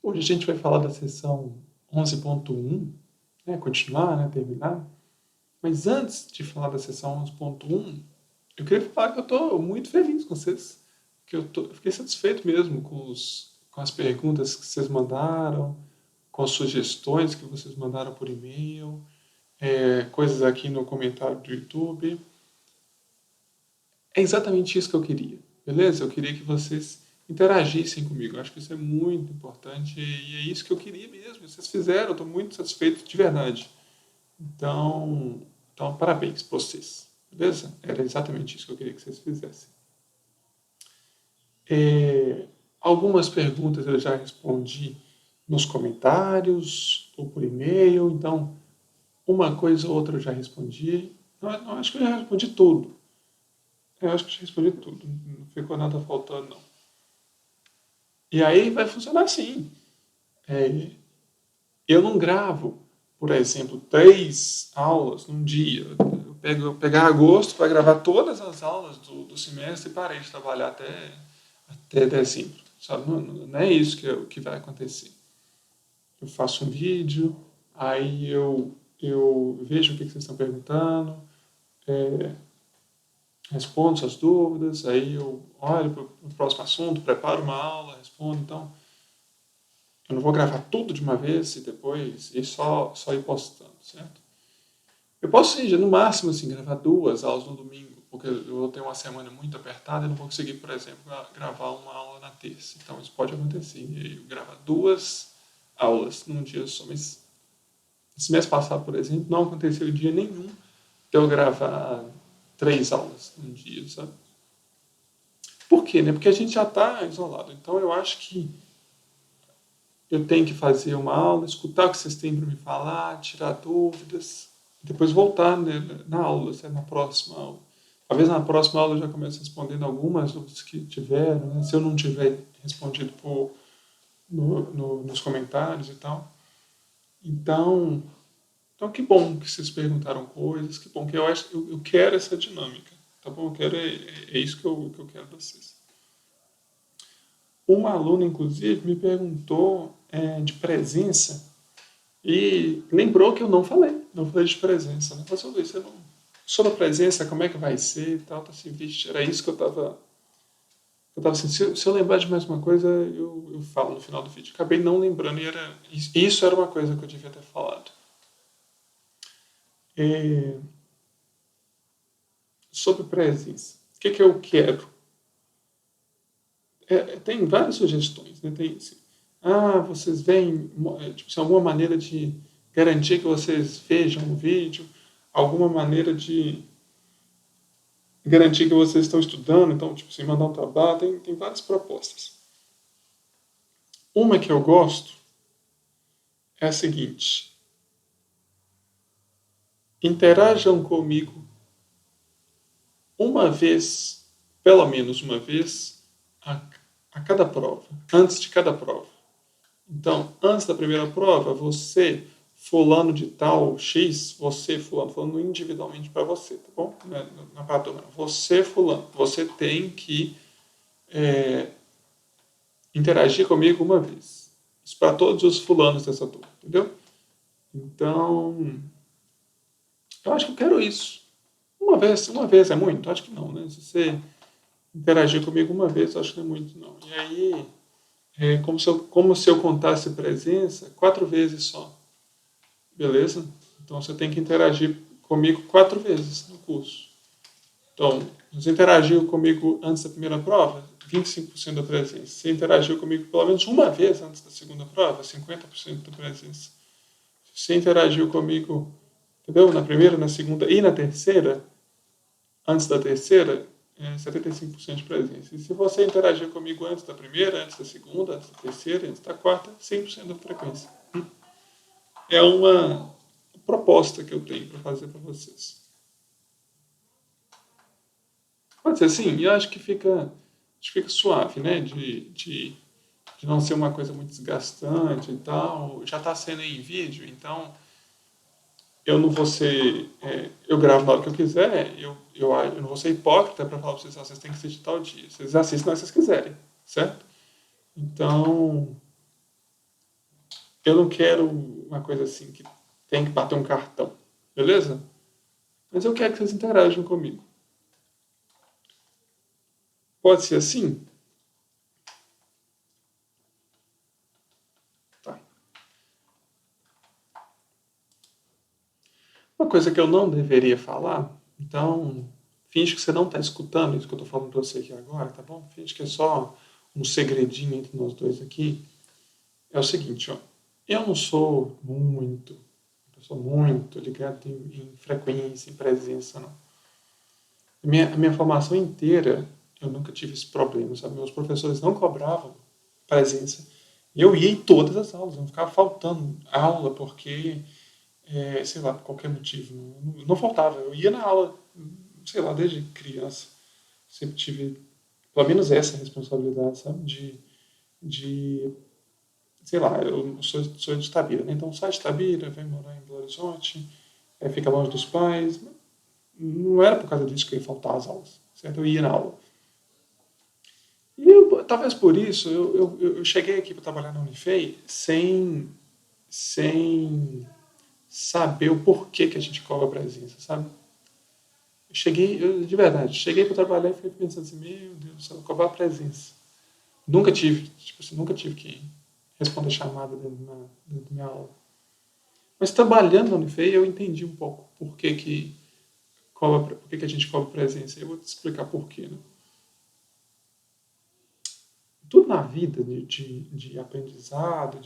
Hoje a gente vai falar da sessão 11.1, né, continuar, né, terminar. Mas antes de falar da sessão 11.1, eu queria falar que eu estou muito feliz com vocês. Que eu fiquei satisfeito mesmo com as perguntas que vocês mandaram, com as sugestões que vocês mandaram por e-mail, coisas aqui no comentário do YouTube. É exatamente isso que eu queria, beleza? Eu queria que vocês interagissem comigo. Eu acho que isso é muito importante e é isso que eu queria mesmo. Vocês fizeram, eu estou muito satisfeito de verdade. Então, parabéns para vocês, beleza? Era exatamente isso que eu queria que vocês fizessem. Algumas perguntas eu já respondi nos comentários ou por e-mail, então uma coisa ou outra eu já respondi. Não, acho que eu já respondi tudo. Eu acho que eu já respondi tudo. Não ficou nada faltando, não. E aí vai funcionar assim. É, eu não gravo, por exemplo, 3 aulas num dia. Eu pegar agosto para gravar todas as aulas do semestre e parei de trabalhar até dezembro. Sabe? Não é isso que vai acontecer. Eu faço um vídeo, aí eu vejo o que vocês estão perguntando, é, respondo suas dúvidas, aí eu olho para o próximo assunto, preparo uma aula, respondo. Então, eu não vou gravar tudo de uma vez e depois só ir postando, certo? Eu posso, sim, no máximo, assim, gravar 2 aulas no domingo, porque eu vou ter uma semana muito apertada e não vou conseguir, por exemplo, gravar uma aula na terça. Então, isso pode acontecer. E eu gravar 2 aulas num dia só. Mas esse mês passado, por exemplo, não aconteceu dia nenhum de eu gravar 3 aulas num dia, sabe? Por quê, né? Porque a gente já está isolado. Então, eu acho que eu tenho que fazer uma aula, escutar o que vocês têm para me falar, tirar dúvidas, depois voltar, né, na aula, na próxima aula. Talvez na próxima aula eu já comece respondendo algumas dúvidas que tiveram, né, se eu não tiver respondido nos comentários e tal. Então, que bom que vocês perguntaram coisas, que bom que eu quero essa dinâmica, tá bom? É isso que eu quero de vocês. Uma aluna, inclusive, me perguntou de presença e lembrou que eu não falei de presença. Né? Falei assim, Luiz, você não, sobre a presença, como é que vai ser e tal, tá assim, vixe, era isso que eu tava assim, se eu lembrar de mais uma coisa, eu falo no final do vídeo. Acabei não lembrando isso era uma coisa que eu devia ter falado. É, sobre presença, o que eu quero? Tem várias sugestões, né? Tem assim, vocês veem, tipo, assim, alguma maneira de garantir que vocês vejam o vídeo, alguma maneira de garantir que vocês estão estudando, então, tipo, assim, mandar um trabalho, tem várias propostas. Uma que eu gosto é a seguinte: interajam comigo uma vez, pelo menos uma vez, a cada prova, antes de cada prova. Então, antes da primeira prova, você, fulano de tal X, você, fulano, falando individualmente para você, tá bom? Na turma. Você, fulano, você tem que interagir comigo uma vez. Isso para todos os fulanos dessa turma, entendeu? Então, eu acho que eu quero isso. Uma vez é muito? Acho que não, né? Se você interagir comigo uma vez, acho que não é muito, não. E aí, como se eu contasse presença 4 vezes só. Beleza? Então você tem que interagir comigo 4 vezes no curso. Então, você interagiu comigo antes da primeira prova, 25% da presença. Você interagiu comigo pelo menos uma vez antes da segunda prova, 50% da presença. Se você interagiu comigo, entendeu? Na primeira, na segunda e na terceira, antes da terceira, 75% de presença. E se você interagir comigo antes da primeira, antes da segunda, antes da terceira, antes da quarta, 100% da frequência. É uma proposta que eu tenho para fazer para vocês. Pode ser assim, e eu acho que fica suave, né? De não ser uma coisa muito desgastante e tal. Já está sendo em vídeo, então eu não vou ser. Eu gravo na hora que eu quiser, eu não vou ser hipócrita para falar para vocês, vocês têm que assistir tal dia. Vocês assistem na hora que vocês quiserem, certo? Então, eu não quero uma coisa assim que tem que bater um cartão, beleza? Mas eu quero que vocês interajam comigo. Pode ser assim? Tá. Uma coisa que eu não deveria falar, então, finge que você não está escutando isso que eu estou falando para você aqui agora, tá bom? Finge que é só um segredinho entre nós dois aqui. É o seguinte, ó. Eu não sou muito, ligado em frequência, em presença, não. A minha formação inteira, eu nunca tive esse problema, sabe? Meus professores não cobravam presença. Eu ia em todas as aulas, não ficava faltando aula porque, sei lá, por qualquer motivo. Não faltava, eu ia na aula, sei lá, desde criança. Sempre tive, pelo menos essa responsabilidade, sabe? De sei lá, eu sou de Itabira, né? Então sai de Itabira, vem morar em Belo Horizonte, fica longe dos pais. Não era por causa disso que eu ia faltar às aulas, certo? Eu ia na aula. E talvez por isso eu cheguei aqui para trabalhar na Unifei sem saber o porquê que a gente cobra presença, sabe? De verdade, cheguei para trabalhar e fiquei pensando assim, meu Deus do céu, cobrar presença. Nunca tive, tipo assim, nunca tive que responder chamada dentro da minha aula. Mas trabalhando na Unifei eu entendi um pouco por que a gente cobra presença. Eu vou te explicar por quê. Né? Tudo na vida de aprendizado,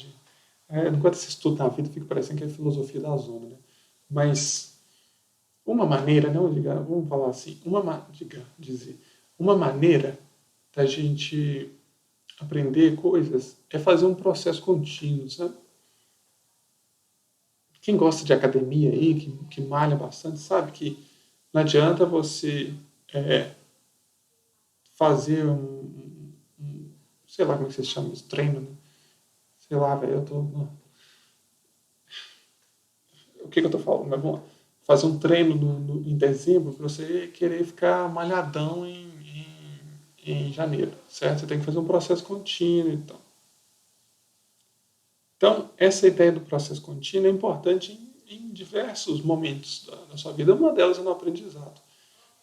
enquanto você estuda na vida, fica parecendo que é a filosofia da zona. Né? Mas uma maneira, não diga, vamos falar assim, uma maneira da gente aprender coisas é fazer um processo contínuo, sabe? Quem gosta de academia aí, que malha bastante, sabe que não adianta você é, fazer sei lá como é que você chama isso, treino, né? Sei lá, velho, eu tô. O que eu tô falando? Mas vamos lá. Fazer um treino em dezembro para você querer ficar malhadão em janeiro, certo? Você tem que fazer um processo contínuo e tal. Então, essa ideia do processo contínuo é importante em diversos momentos da sua vida. Uma delas é no aprendizado.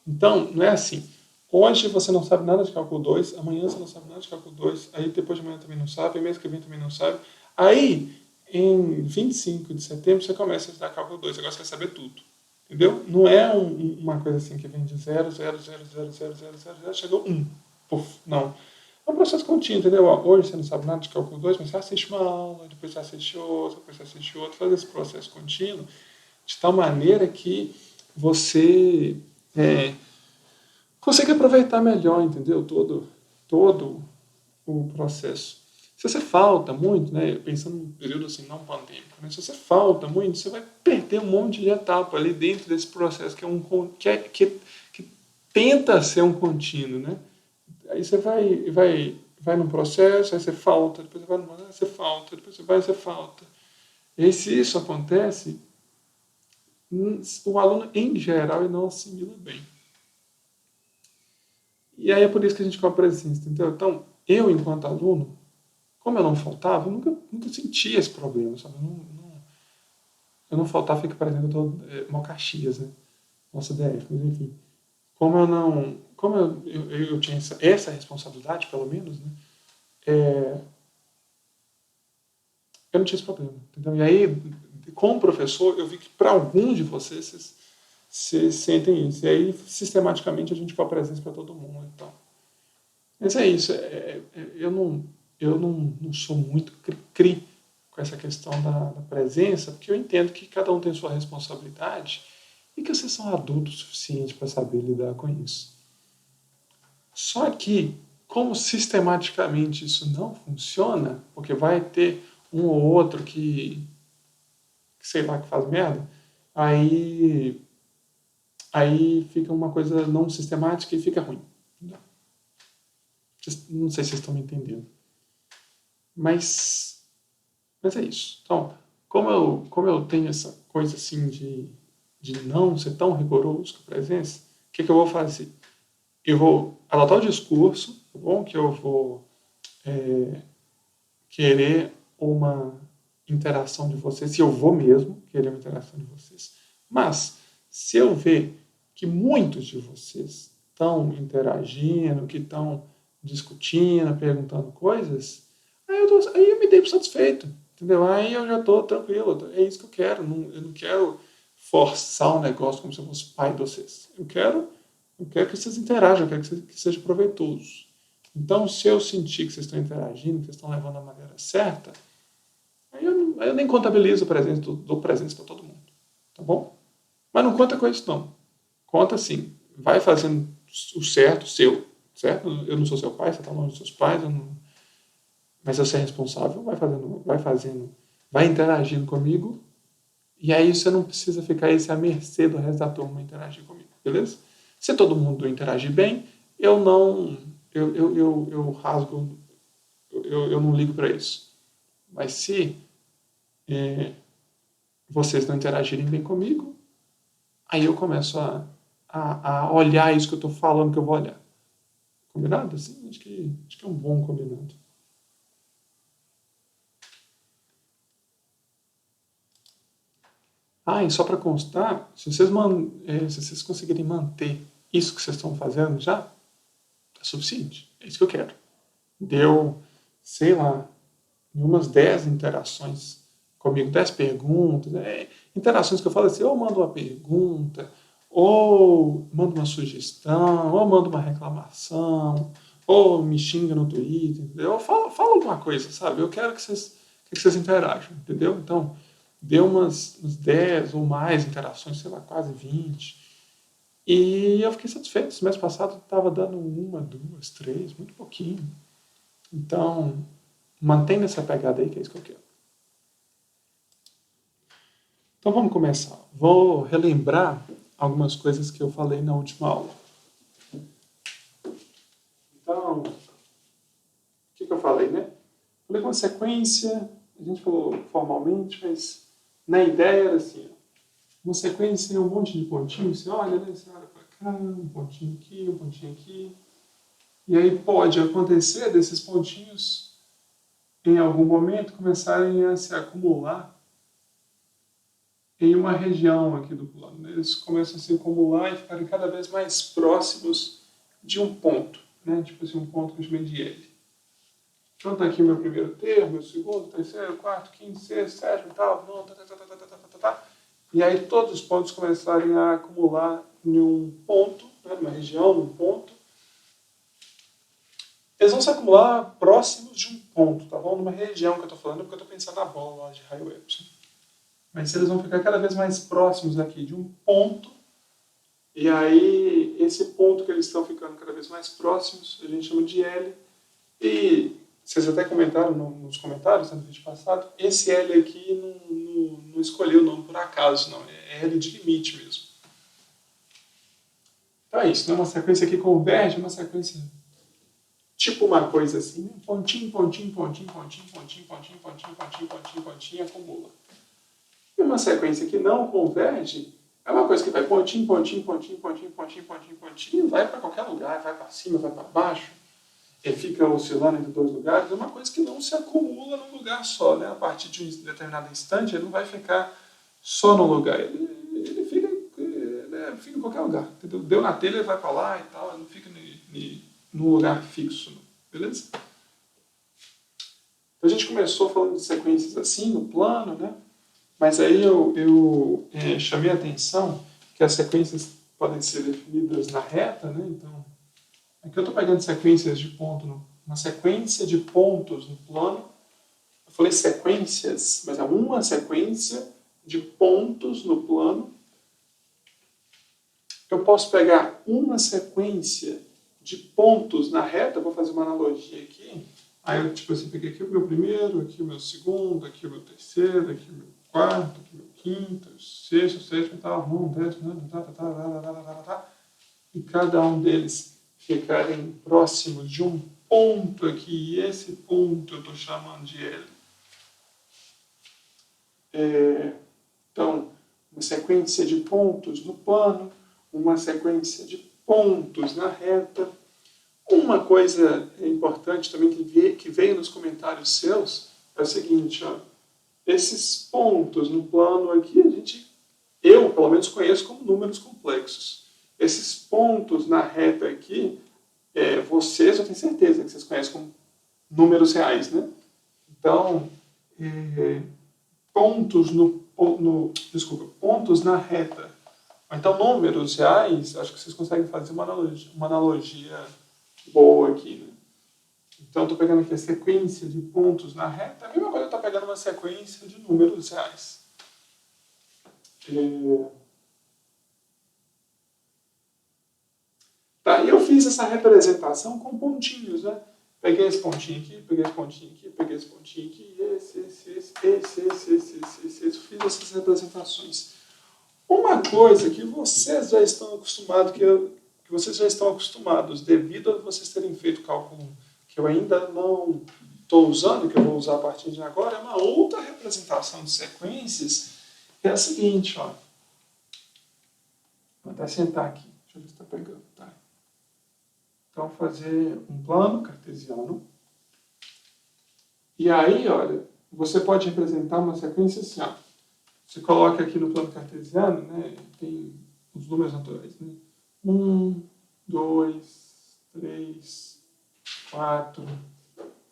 Então, não é assim. Hoje você não sabe nada de cálculo 2, amanhã você não sabe nada de cálculo 2, aí depois de amanhã também não sabe, mês que vem também não sabe. Aí, em 25 de setembro, você começa a estudar cálculo 2, agora você quer saber tudo. Entendeu? Não é uma coisa assim que vem de 0, chegou 1. Puf, não. É um processo contínuo, entendeu? Hoje você não sabe nada de cálculo 2, mas você assiste uma aula, depois você assiste outra, depois você assiste outra, faz esse processo contínuo de tal maneira que você consegue aproveitar melhor, entendeu? Todo o processo. Se você falta muito, né, pensando num período assim não pandêmico, né, se você falta muito, você vai perder um monte de etapa ali dentro desse processo que tenta ser um contínuo, né? Aí você vai num processo, aí você falta, depois você vai num processo, você falta, depois você vai, você falta. E aí, se isso acontece, o aluno, em geral, ele não assimila bem. E aí é por isso que a gente cobra presença, entendeu? Então, eu, enquanto aluno, como eu não faltava, eu nunca sentia esse problema, sabe? Eu não faltava, fica parecendo que eu tô mal Caxias, né? Nossa DF, mas enfim. Como eu tinha essa responsabilidade, pelo menos, né? É, eu não tinha esse problema, entendeu? E aí, com o professor, eu vi que para alguns de vocês sentem isso. E aí, sistematicamente, a gente cobra presença para todo mundo. Então. Mas é isso. Eu não sou muito cri-cri com essa questão da presença, porque eu entendo que cada um tem sua responsabilidade e que vocês são adultos o suficiente para saber lidar com isso. Só que, como sistematicamente isso não funciona, porque vai ter um ou outro que sei lá, que faz merda, aí, aí fica uma coisa não sistemática e fica ruim. Não sei se vocês estão me entendendo. Mas é isso. Então, como eu tenho essa coisa assim de não ser tão rigoroso com a presença, o que eu vou fazer? Eu vou adotar o discurso, tá bom? Que eu vou querer uma. interação de vocês, se eu vou mesmo querer uma interação de vocês. Mas, se eu ver que muitos de vocês estão interagindo, que estão discutindo, perguntando coisas, aí eu me dei por satisfeito, entendeu? Aí eu já estou tranquilo, é isso que eu quero. Eu não quero forçar o negócio como se eu fosse pai de vocês. Eu quero que vocês interajam, eu quero que seja proveitoso. Então, se eu sentir que vocês estão interagindo, que vocês estão levando da maneira certa, aí eu nem contabilizo o presente, dou presente para todo mundo. Tá bom? Mas não conta com isso, não. Conta assim. Vai fazendo o certo, seu. Certo? Eu não sou seu pai, você está longe dos seus pais, mas eu sou responsável. Vai interagindo comigo. E aí você não precisa ficar aí à mercê do resto da turma interagir comigo. Beleza? Se todo mundo interagir bem, eu não. Eu rasgo. Eu não ligo para isso. Mas se vocês não interagirem bem comigo, aí eu começo a olhar isso que eu estou falando que eu vou olhar. Combinado? Assim, acho que é um bom combinado. E só para constar, se vocês conseguirem manter isso que vocês estão fazendo já, é suficiente. É isso que eu quero. Deu, sei lá, umas 10 interações comigo, 10 perguntas, interações que eu falo assim, ou mando uma pergunta, ou mando uma sugestão, ou mando uma reclamação, ou me xinga no Twitter, entendeu? Ou fala alguma coisa, sabe? Eu quero que vocês interajam, entendeu? Então, deu umas 10 ou mais interações, sei lá, quase 20. E eu fiquei satisfeito. Esse mês passado estava dando 1, 2, 3, muito pouquinho. Então, mantenha essa pegada aí, que é isso que eu quero. Então vamos começar. Vou relembrar algumas coisas que eu falei na última aula. Então, o que eu falei, né? Falei com a sequência, a gente falou formalmente, mas na ideia era assim, uma sequência é um monte de pontinhos, você olha, né? Você olha para cá, um pontinho aqui, um pontinho aqui. E aí pode acontecer desses pontinhos, em algum momento, começarem a se acumular em uma região aqui do plano. Eles começam a se acumular e ficarem cada vez mais próximos de um ponto, né? Tipo assim, um ponto que eu chamei de L. Então está aqui o meu primeiro termo, meu segundo, terceiro, quarto, quinto, sexto, sétimo, oitavo, nono, e aí todos os pontos começarem a acumular em um ponto, né? Numa região, num ponto. Eles vão se acumular próximos de um ponto, tá bom? Numa região que eu estou falando, porque eu estou pensando na bola lá de raio Epsilon. Mas eles vão ficar cada vez mais próximos aqui de um ponto. E aí, esse ponto que eles estão ficando cada vez mais próximos, a gente chama de L. E vocês até comentaram nos comentários, no vídeo passado, esse L aqui não escolheu o nome por acaso, não. É L de limite mesmo. Então é isso, né? Uma sequência que converge, uma sequência tipo uma coisa assim, né? Pontinho, pontinho, pontinho, pontinho, pontinho, pontinho, pontinho, pontinho, pontinho, pontinho, acumula. E uma sequência que não converge é uma coisa que vai pontinho, pontinho, pontinho, pontinho, pontinho, pontinho, pontinho, vai para qualquer lugar, vai para cima, vai para baixo, e fica oscilando entre dois lugares. É uma coisa que não se acumula num lugar só, né? A partir de um determinado instante, ele não vai ficar só num lugar, ele fica em qualquer lugar, entendeu? Deu na telha, ele vai para lá e tal, ele não fica num lugar fixo, beleza? Então a gente começou falando de sequências assim, no plano, né? Mas aí eu chamei a atenção que as sequências podem ser definidas na reta, né? Então, aqui eu estou pegando sequências de ponto, uma sequência de pontos no plano. Eu falei sequências, mas é uma sequência de pontos no plano. Eu posso pegar uma sequência de pontos na reta, vou fazer uma analogia aqui. Aí eu, tipo assim, peguei aqui o meu primeiro, aqui o meu segundo, aqui o meu terceiro, aqui o meu quarto, aqui o meu quinto, sexto, sétimo, oitavo, décimo, e cada um deles ficarem próximos de um ponto aqui, e esse ponto eu estou chamando de L. Então, uma sequência de pontos no plano, uma sequência de pontos na reta. Uma coisa importante também que veio nos comentários seus é o seguinte, ó. esses pontos no plano aqui, eu pelo menos conheço como números complexos. Esses pontos na reta aqui, vocês, eu tenho certeza que vocês conhecem como números reais, né? Então, pontos na reta, ou então números reais, acho que vocês conseguem fazer uma analogia boa aqui, né? Então, estou pegando aqui a sequência de pontos na reta, a mesma coisa eu estou pegando uma sequência de números reais. Tá, e eu fiz essa representação com pontinhos, né? Peguei esse pontinho aqui, peguei esse pontinho aqui, peguei esse pontinho aqui, esse. Fiz essas representações. Uma coisa que vocês já estão acostumados, que vocês já estão acostumados, devido a vocês terem feito cálculo que eu ainda não estou usando, que eu vou usar a partir de agora, é uma outra representação de sequências, que é a seguinte, ó. Vou até sentar aqui, deixa eu ver se está pegando, tá? Então, fazer um plano cartesiano. E aí, olha, você pode representar uma sequência assim, ó. Você coloca aqui no plano cartesiano, né, tem os números naturais, né? 1, 2, 3, 4,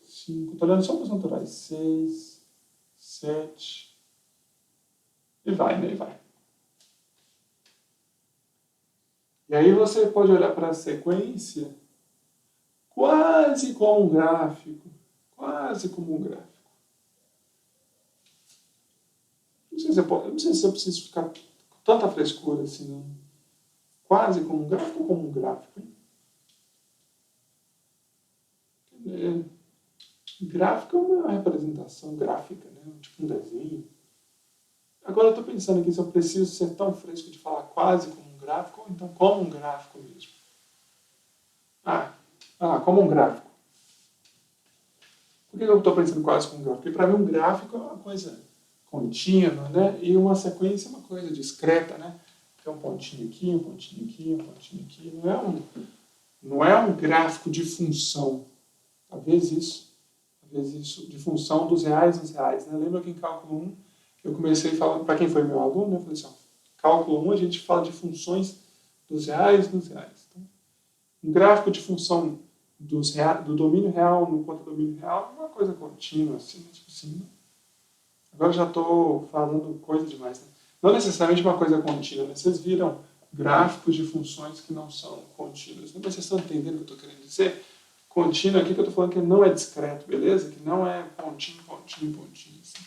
5, estou olhando só para os naturais, 6, 7, e vai, né, e vai. E aí você pode olhar para a sequência quase como um gráfico, quase como um gráfico. Não sei se eu preciso ficar com tanta frescura assim, não. Quase como um gráfico ou como um gráfico, hein? Gráfico é uma representação gráfica, né? Tipo um desenho. Agora eu estou pensando aqui se eu preciso ser tão fresco de falar quase como um gráfico ou então como um gráfico mesmo. Como um gráfico. Por que eu estou pensando quase como um gráfico? Porque para mim um gráfico é uma coisa contínua, né? E uma sequência é uma coisa discreta, né? Tem um pontinho aqui, um pontinho aqui, um pontinho aqui. Não é um gráfico de função. Talvez isso, de função dos reais nos reais, né? Lembra que em cálculo 1 eu comecei falando, para quem foi meu aluno, né? Eu falei assim, ó, cálculo 1 a gente fala de funções dos reais nos reais. Então, um gráfico de função do domínio real no contra-domínio real é uma coisa contínua, assim, tipo assim. Agora eu já estou falando coisa demais, né? Não necessariamente uma coisa contínua, né? Vocês viram gráficos de funções que não são contínuas. Mas vocês estão entendendo o que eu estou querendo dizer? Contínuo aqui que eu estou falando que não é discreto, beleza? Que não é pontinho, pontinho, pontinho. Assim.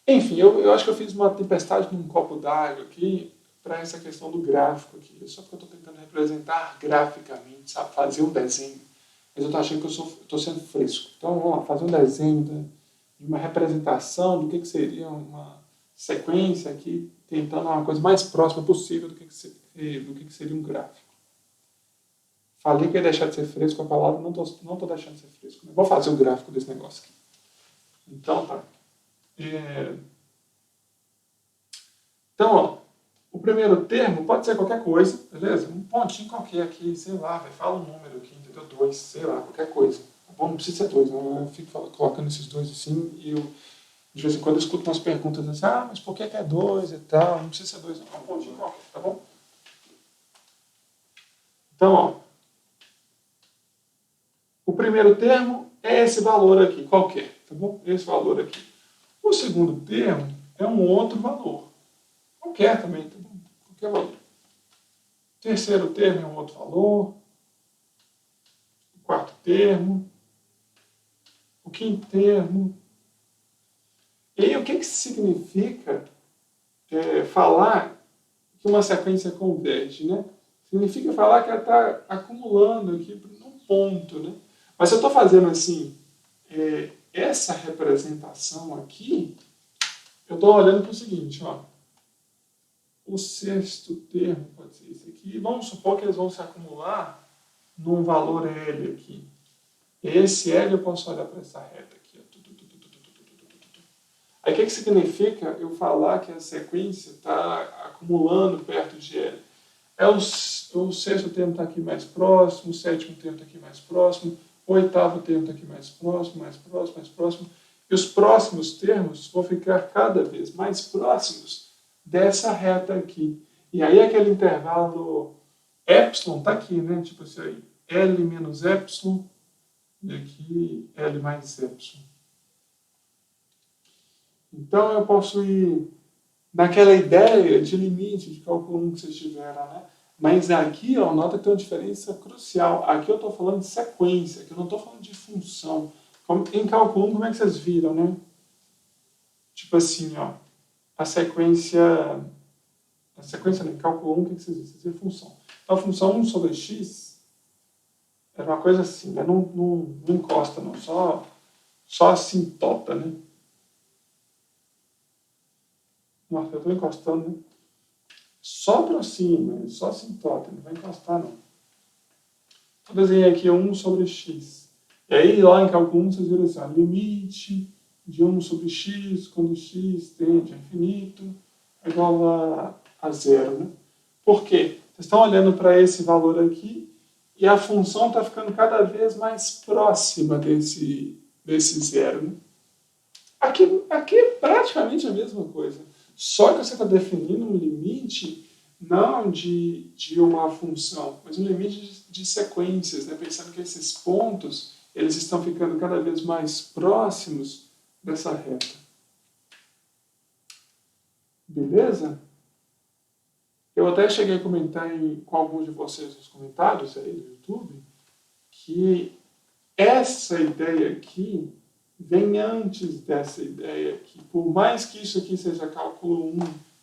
Enfim, eu acho que eu fiz uma tempestade num copo d'água aqui para essa questão do gráfico aqui. Só porque eu estou tentando representar graficamente, sabe? Fazer um desenho. Mas eu estou achando que eu estou sendo fresco. Então, vamos lá, fazer um desenho de uma representação do que seria uma sequência aqui, tentando uma coisa mais próxima possível do que seria um gráfico. Falei que ia deixar de ser fresco a palavra, não estou deixando de ser fresco. Né? Vou fazer o gráfico desse negócio aqui. Então, tá. Então, ó, o primeiro termo pode ser qualquer coisa, beleza? Um pontinho qualquer aqui, sei lá, fala um número aqui, entendeu? 2, sei lá, qualquer coisa. Tá bom? Não precisa ser 2, não. Eu fico colocando esses dois assim e eu, de vez em quando, eu escuto umas perguntas assim, mas por que é 2 e tal? Não precisa ser 2, não. É um pontinho qualquer, tá bom? Então, ó, o primeiro termo é esse valor aqui, qualquer, tá bom? Esse valor aqui. O segundo termo é um outro valor. Qualquer também, tá bom? Qualquer valor. O terceiro termo é um outro valor. O quarto termo. O quinto termo. E aí, o que significa falar que uma sequência converge, né? Significa falar que ela está acumulando aqui num ponto, né? Mas se eu estou fazendo assim, essa representação aqui, eu estou olhando para o seguinte, ó. O sexto termo pode ser esse aqui. Vamos supor que eles vão se acumular num valor L aqui. Esse L eu posso olhar para essa reta aqui. Aí o que significa eu falar que a sequência está acumulando perto de L? O sexto termo está aqui mais próximo, o sétimo termo está aqui mais próximo, o oitavo termo está aqui mais próximo, mais próximo, mais próximo. E os próximos termos vão ficar cada vez mais próximos dessa reta aqui. E aí aquele intervalo epsilon está aqui, né? Tipo assim, aí, L menos epsilon e aqui L mais epsilon. Então eu posso ir naquela ideia de limite de cálculo 1 que vocês tiveram, né? Mas aqui, ó, nota que tem uma diferença crucial. Aqui eu estou falando de sequência, aqui eu não estou falando de função. Em cálculo 1, como é que vocês viram, né? Tipo assim, ó, a sequência em cálculo 1, o que vocês viram? Vocês viram função. Então a função 1 sobre x era uma coisa assim, né? Não encosta, não, só assintota, né? Nossa, eu estou encostando, né? Só aproxima, só assintota, não vai encostar, não. Então, desenhei aqui 1 sobre x. E aí, lá em cálculo 1, vocês viram assim, ó, limite de 1 sobre x, quando x tende a infinito, é igual a zero, né? Por quê? Vocês estão olhando para esse valor aqui e a função está ficando cada vez mais próxima desse zero, né? Aqui é praticamente a mesma coisa. Só que você está definindo um limite não de uma função, mas um limite de sequências, né? Pensando que esses pontos eles estão ficando cada vez mais próximos dessa reta. Beleza? Eu até cheguei a comentar com alguns de vocês nos comentários aí do YouTube que essa ideia aqui vem antes dessa ideia aqui. Por mais que isso aqui seja cálculo 1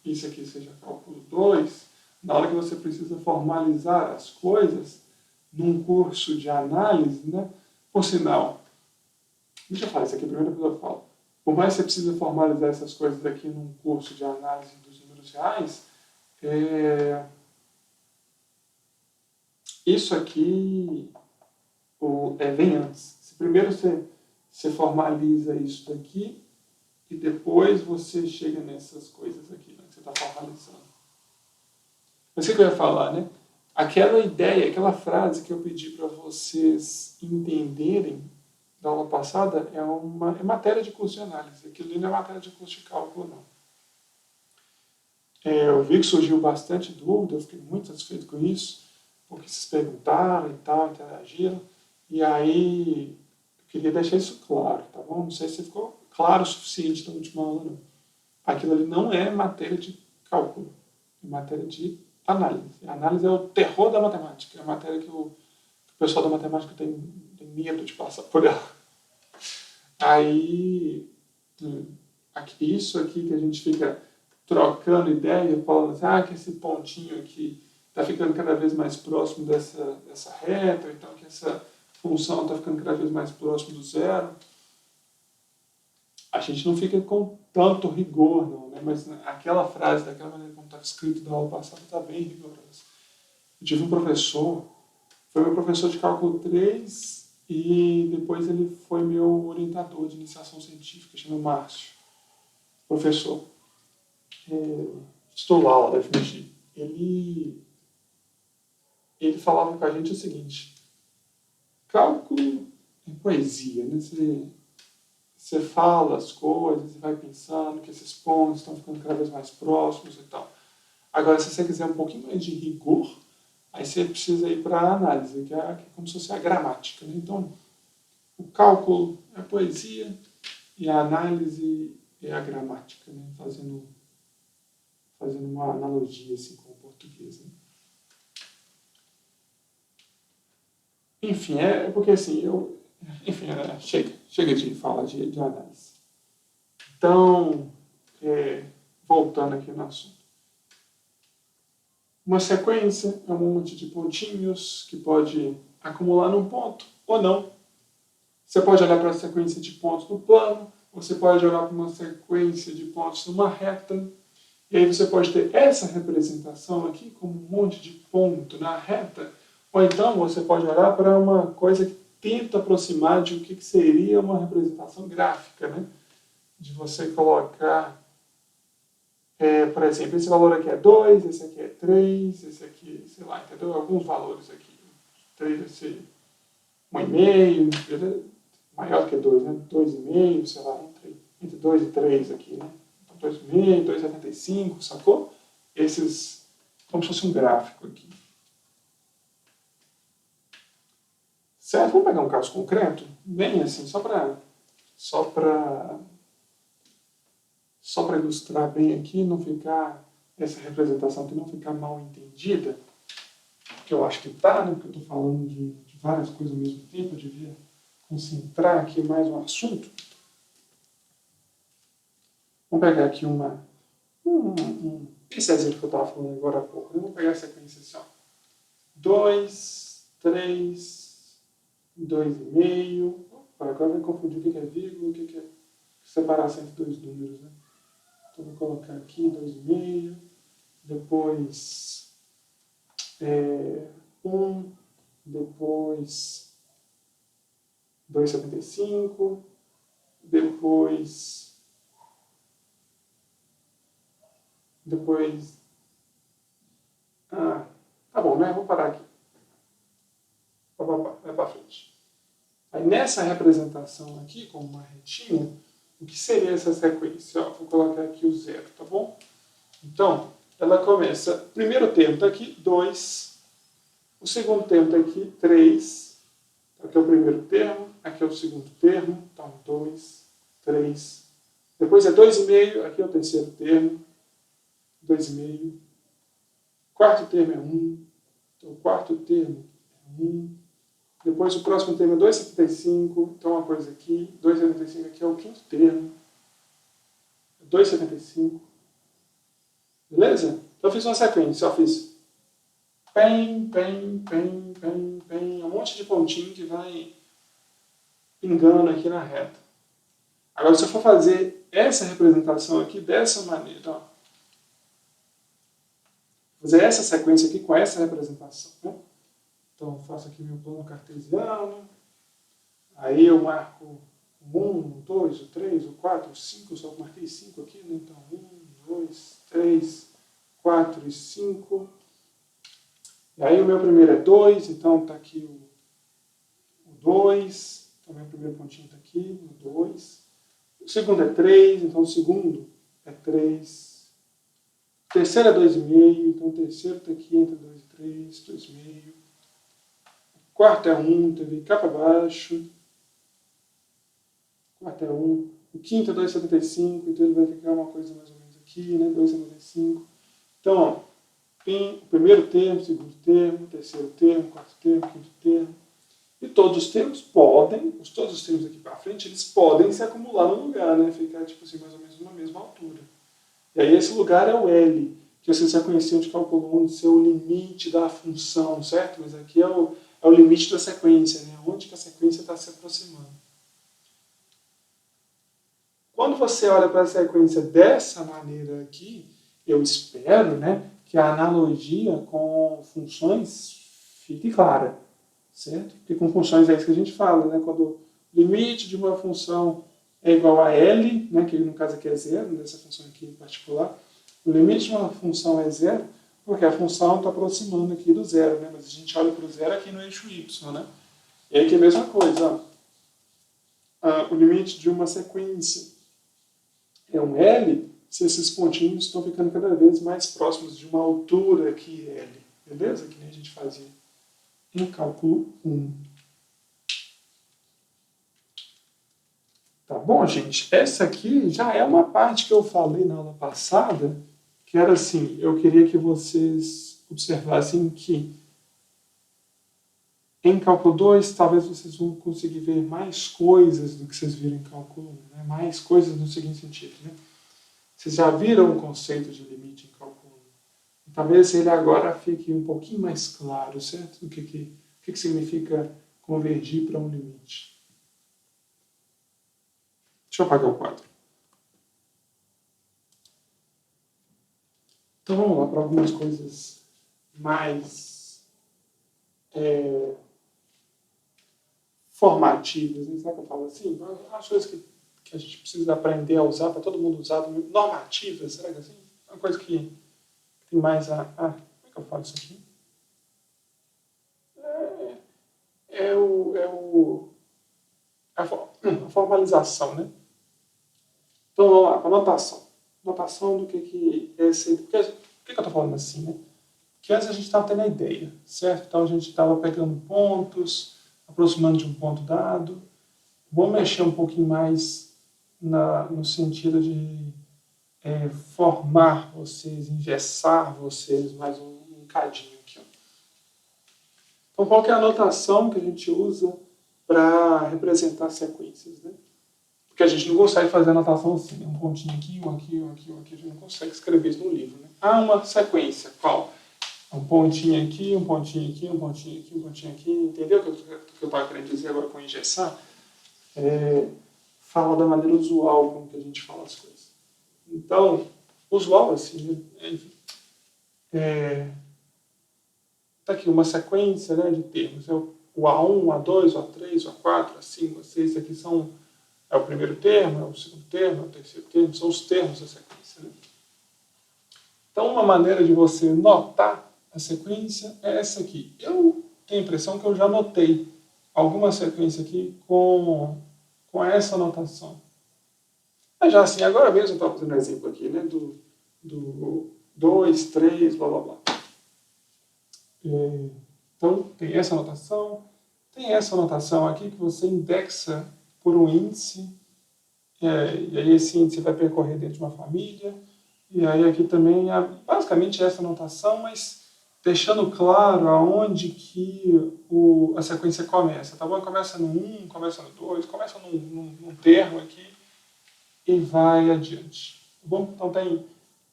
e isso aqui seja cálculo 2, na hora que você precisa formalizar as coisas num curso de análise, né? Por sinal, deixa eu falar isso aqui primeiro, depois eu falo. Por mais que você precise formalizar essas coisas aqui num curso de análise dos números reais, isso aqui vem antes. Primeiro você formaliza isso daqui e depois você chega nessas coisas aqui, né, que você está formalizando. Mas o que eu ia falar, né? Aquela ideia, aquela frase que eu pedi para vocês entenderem da aula passada é matéria de curso de análise. Aquilo não é matéria de curso de cálculo, não. Eu vi que surgiu bastante dúvida, eu fiquei muito satisfeito com isso, porque vocês perguntaram e tal, interagiram. E aí, eu queria deixar isso claro, tá bom? Não sei se ficou claro o suficiente na última aula, não. Aquilo ali não é matéria de cálculo, é matéria de análise. A análise é o terror da matemática, é a matéria que o pessoal da matemática tem medo de passar por ela. Aí, isso aqui que a gente fica trocando ideia, falando assim, que esse pontinho aqui está ficando cada vez mais próximo dessa reta, então que essa função está ficando cada vez mais próximo do zero. A gente não fica com tanto rigor, não, né? Mas aquela frase, daquela maneira como estava escrito da aula passada, está bem rigorosa. Eu tive um professor, foi meu professor de cálculo 3 e depois ele foi meu orientador de iniciação científica, chama Márcio, professor. Estou lá da FMG. Ele falava com a gente o seguinte: cálculo é poesia, né? Você fala as coisas, você vai pensando que esses pontos estão ficando cada vez mais próximos e tal. Agora, se você quiser um pouquinho mais de rigor, aí você precisa ir para a análise, que é como se fosse a gramática, né? Então, o cálculo é a poesia e a análise é a gramática, né? Fazendo uma analogia assim, com o português. Né? Enfim, porque assim, chega de falar de análise. Então, voltando aqui no assunto. Uma sequência é um monte de pontinhos que pode acumular num ponto ou não. Você pode olhar para a sequência de pontos no plano, você pode olhar para uma sequência de pontos numa reta, e aí você pode ter essa representação aqui como um monte de ponto na reta, ou então você pode olhar para uma coisa que tenta aproximar de o que seria uma representação gráfica, né? De você colocar, por exemplo, esse valor aqui é 2, esse aqui é 3, esse aqui, sei lá, entendeu? Alguns valores aqui. 3 vai ser 1,5, maior que 2, né? 2,5, sei lá, entre 2 e 3 aqui, né? Então 2,5, 2,75, sacou? Esses, como se fosse um gráfico aqui. Certo? Vamos pegar um caso concreto? Bem assim, só para ilustrar bem aqui, não ficar, essa representação aqui não ficar mal entendida, que eu acho que tá, né? Porque eu estou falando de várias coisas ao mesmo tempo, eu devia concentrar aqui mais um assunto. Vamos pegar aqui esse exemplo que eu estava falando agora há pouco. Vamos pegar a sequência assim, ó. 2, 3, 2,5. Agora vai confundir o que é vírgula, o que é separação entre dois números, né? Então vou colocar aqui 2,5, depois 1, depois 2,75, depois tá bom, né? Vou parar aqui. Vai para frente. Aí nessa representação aqui, com uma retinha, o que seria essa sequência? Ó, vou colocar aqui o 0, tá bom? Então, ela começa, o primeiro termo está aqui, 2, o segundo termo está aqui, 3, aqui é o primeiro termo, aqui é o segundo termo, então 2, 3, depois é 2,5, aqui é o terceiro termo, 2,5, quarto termo é 1, então o quarto termo é 1, depois o próximo termo é 2,75, então uma coisa aqui, 2,75 aqui é o quinto termo, 2,75, beleza? Então eu fiz uma sequência, eu fiz PEM, um monte de pontinho que vai pingando aqui na reta. Agora, se eu for fazer essa representação aqui dessa maneira, ó, fazer essa sequência aqui com essa representação, né? Então, eu faço aqui meu plano cartesiano, aí eu marco o 1, o 2, o 3, o 4, o 5, eu só marquei 5 aqui, né? Então, 1, 2, 3, 4 e 5. E aí o meu primeiro é 2, então está aqui o 2, então o meu primeiro pontinho está aqui, o 2. O segundo é 3, então o segundo é 3. O terceiro é 2,5, então o terceiro está aqui entre 2 e 3, 2,5. O quarto é 1, então vem cá para baixo. O quarto é 1. O quinto é 2,75, então ele vai ficar uma coisa mais ou menos aqui, né? 2,75. Então, ó, tem o primeiro termo, o segundo termo, o terceiro termo, o quarto termo, o quinto termo. E todos os termos todos os termos aqui para frente, eles podem se acumular no lugar, né? Ficar tipo assim, mais ou menos na mesma altura. E aí esse lugar é o L, que vocês já conheciam de cálculo 1, de ser o limite da função, certo? Mas aqui é o limite da sequência, né? Onde que a sequência está se aproximando. Quando você olha para a sequência dessa maneira aqui, eu espero, né, que a analogia com funções fique clara, certo? Porque com funções é isso que a gente fala, né? Quando o limite de uma função é igual a L, né, que no caso aqui é 0, nessa função aqui em particular, o limite de uma função é 0, porque a função está aproximando aqui do 0, né? Mas a gente olha para o 0 aqui no eixo y, né? E aqui é a mesma coisa, ó. O limite de uma sequência é um L, se esses pontinhos estão ficando cada vez mais próximos de uma altura que L. Beleza? Que nem a gente fazia em cálculo 1. Tá bom, gente? Essa aqui já é uma parte que eu falei na aula passada, que era assim, eu queria que vocês observassem que em cálculo 2, talvez vocês vão conseguir ver mais coisas do que vocês viram em cálculo 1. Né? Mais coisas no seguinte sentido. Né? Vocês já viram o conceito de limite em cálculo 1. Talvez ele agora fique um pouquinho mais claro, certo? O que significa convergir para um limite. Deixa eu apagar o quadro. Então vamos lá para algumas coisas mais formativas. Né? Será que eu falo assim? As coisas que a gente precisa aprender a usar, para todo mundo usar, normativas, será que é assim? Uma coisa que tem mais a... como é que eu falo isso aqui? a formalização, né? Então, vamos lá, a notação. Notação do que é esse... Por que eu estou falando assim, né? Porque antes a gente estava tendo a ideia, certo? Então, a gente estava pegando pontos, aproximando de um ponto dado. Vou mexer um pouquinho mais no sentido de formar vocês, engessar vocês mais um cadinho aqui. Ó. Então, qual que é a notação que a gente usa para representar sequências, né? Porque a gente não consegue fazer a notação assim, né? Um pontinho aqui, um aqui, um aqui, um aqui. A gente não consegue escrever isso no livro, né? Há uma sequência, qual? Um pontinho aqui, um pontinho aqui, um pontinho aqui, um pontinho aqui. Entendeu o que eu estava querendo dizer agora com engessar? Fala da maneira usual como que a gente fala as coisas. Então, usual assim, enfim. Tá aqui uma sequência, né, de termos. É o A1, o A2, o A3, o A4, o A5, o A6. Aqui é o primeiro termo, é o segundo termo, é o terceiro termo. São os termos da sequência. Né? Então, uma maneira de você notar a sequência é essa aqui. Eu tenho a impressão que eu já notei alguma sequência aqui com essa notação. Mas já assim, agora mesmo eu estava fazendo um exemplo aqui, né, do 2, 3, blá blá blá. Então, tem essa anotação aqui que você indexa por um índice, e aí esse índice vai percorrer dentro de uma família, e aí aqui também, basicamente essa anotação, mas deixando claro aonde que a sequência começa, tá bom? Começa no 1, começa no 2, começa num termo aqui, e vai adiante, tá bom? Então tem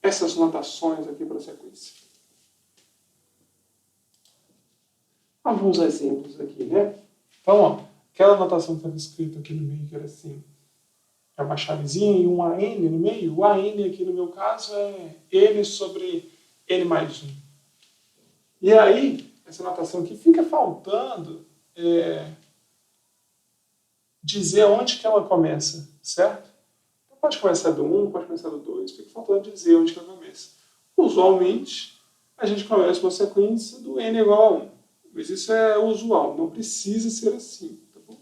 essas notações aqui para a sequência. Alguns exemplos aqui, né? Então, ó, aquela notação que estava escrita aqui no meio, que era assim, é uma chavezinha e um AN no meio. O AN aqui no meu caso é N sobre N mais 1. E aí, essa notação aqui fica faltando dizer onde que ela começa, certo? Então, pode começar do 1, pode começar do 2, fica faltando dizer onde que ela começa. Usualmente, a gente começa uma sequência do N igual a 1. Mas isso é usual, não precisa ser assim, tá bom?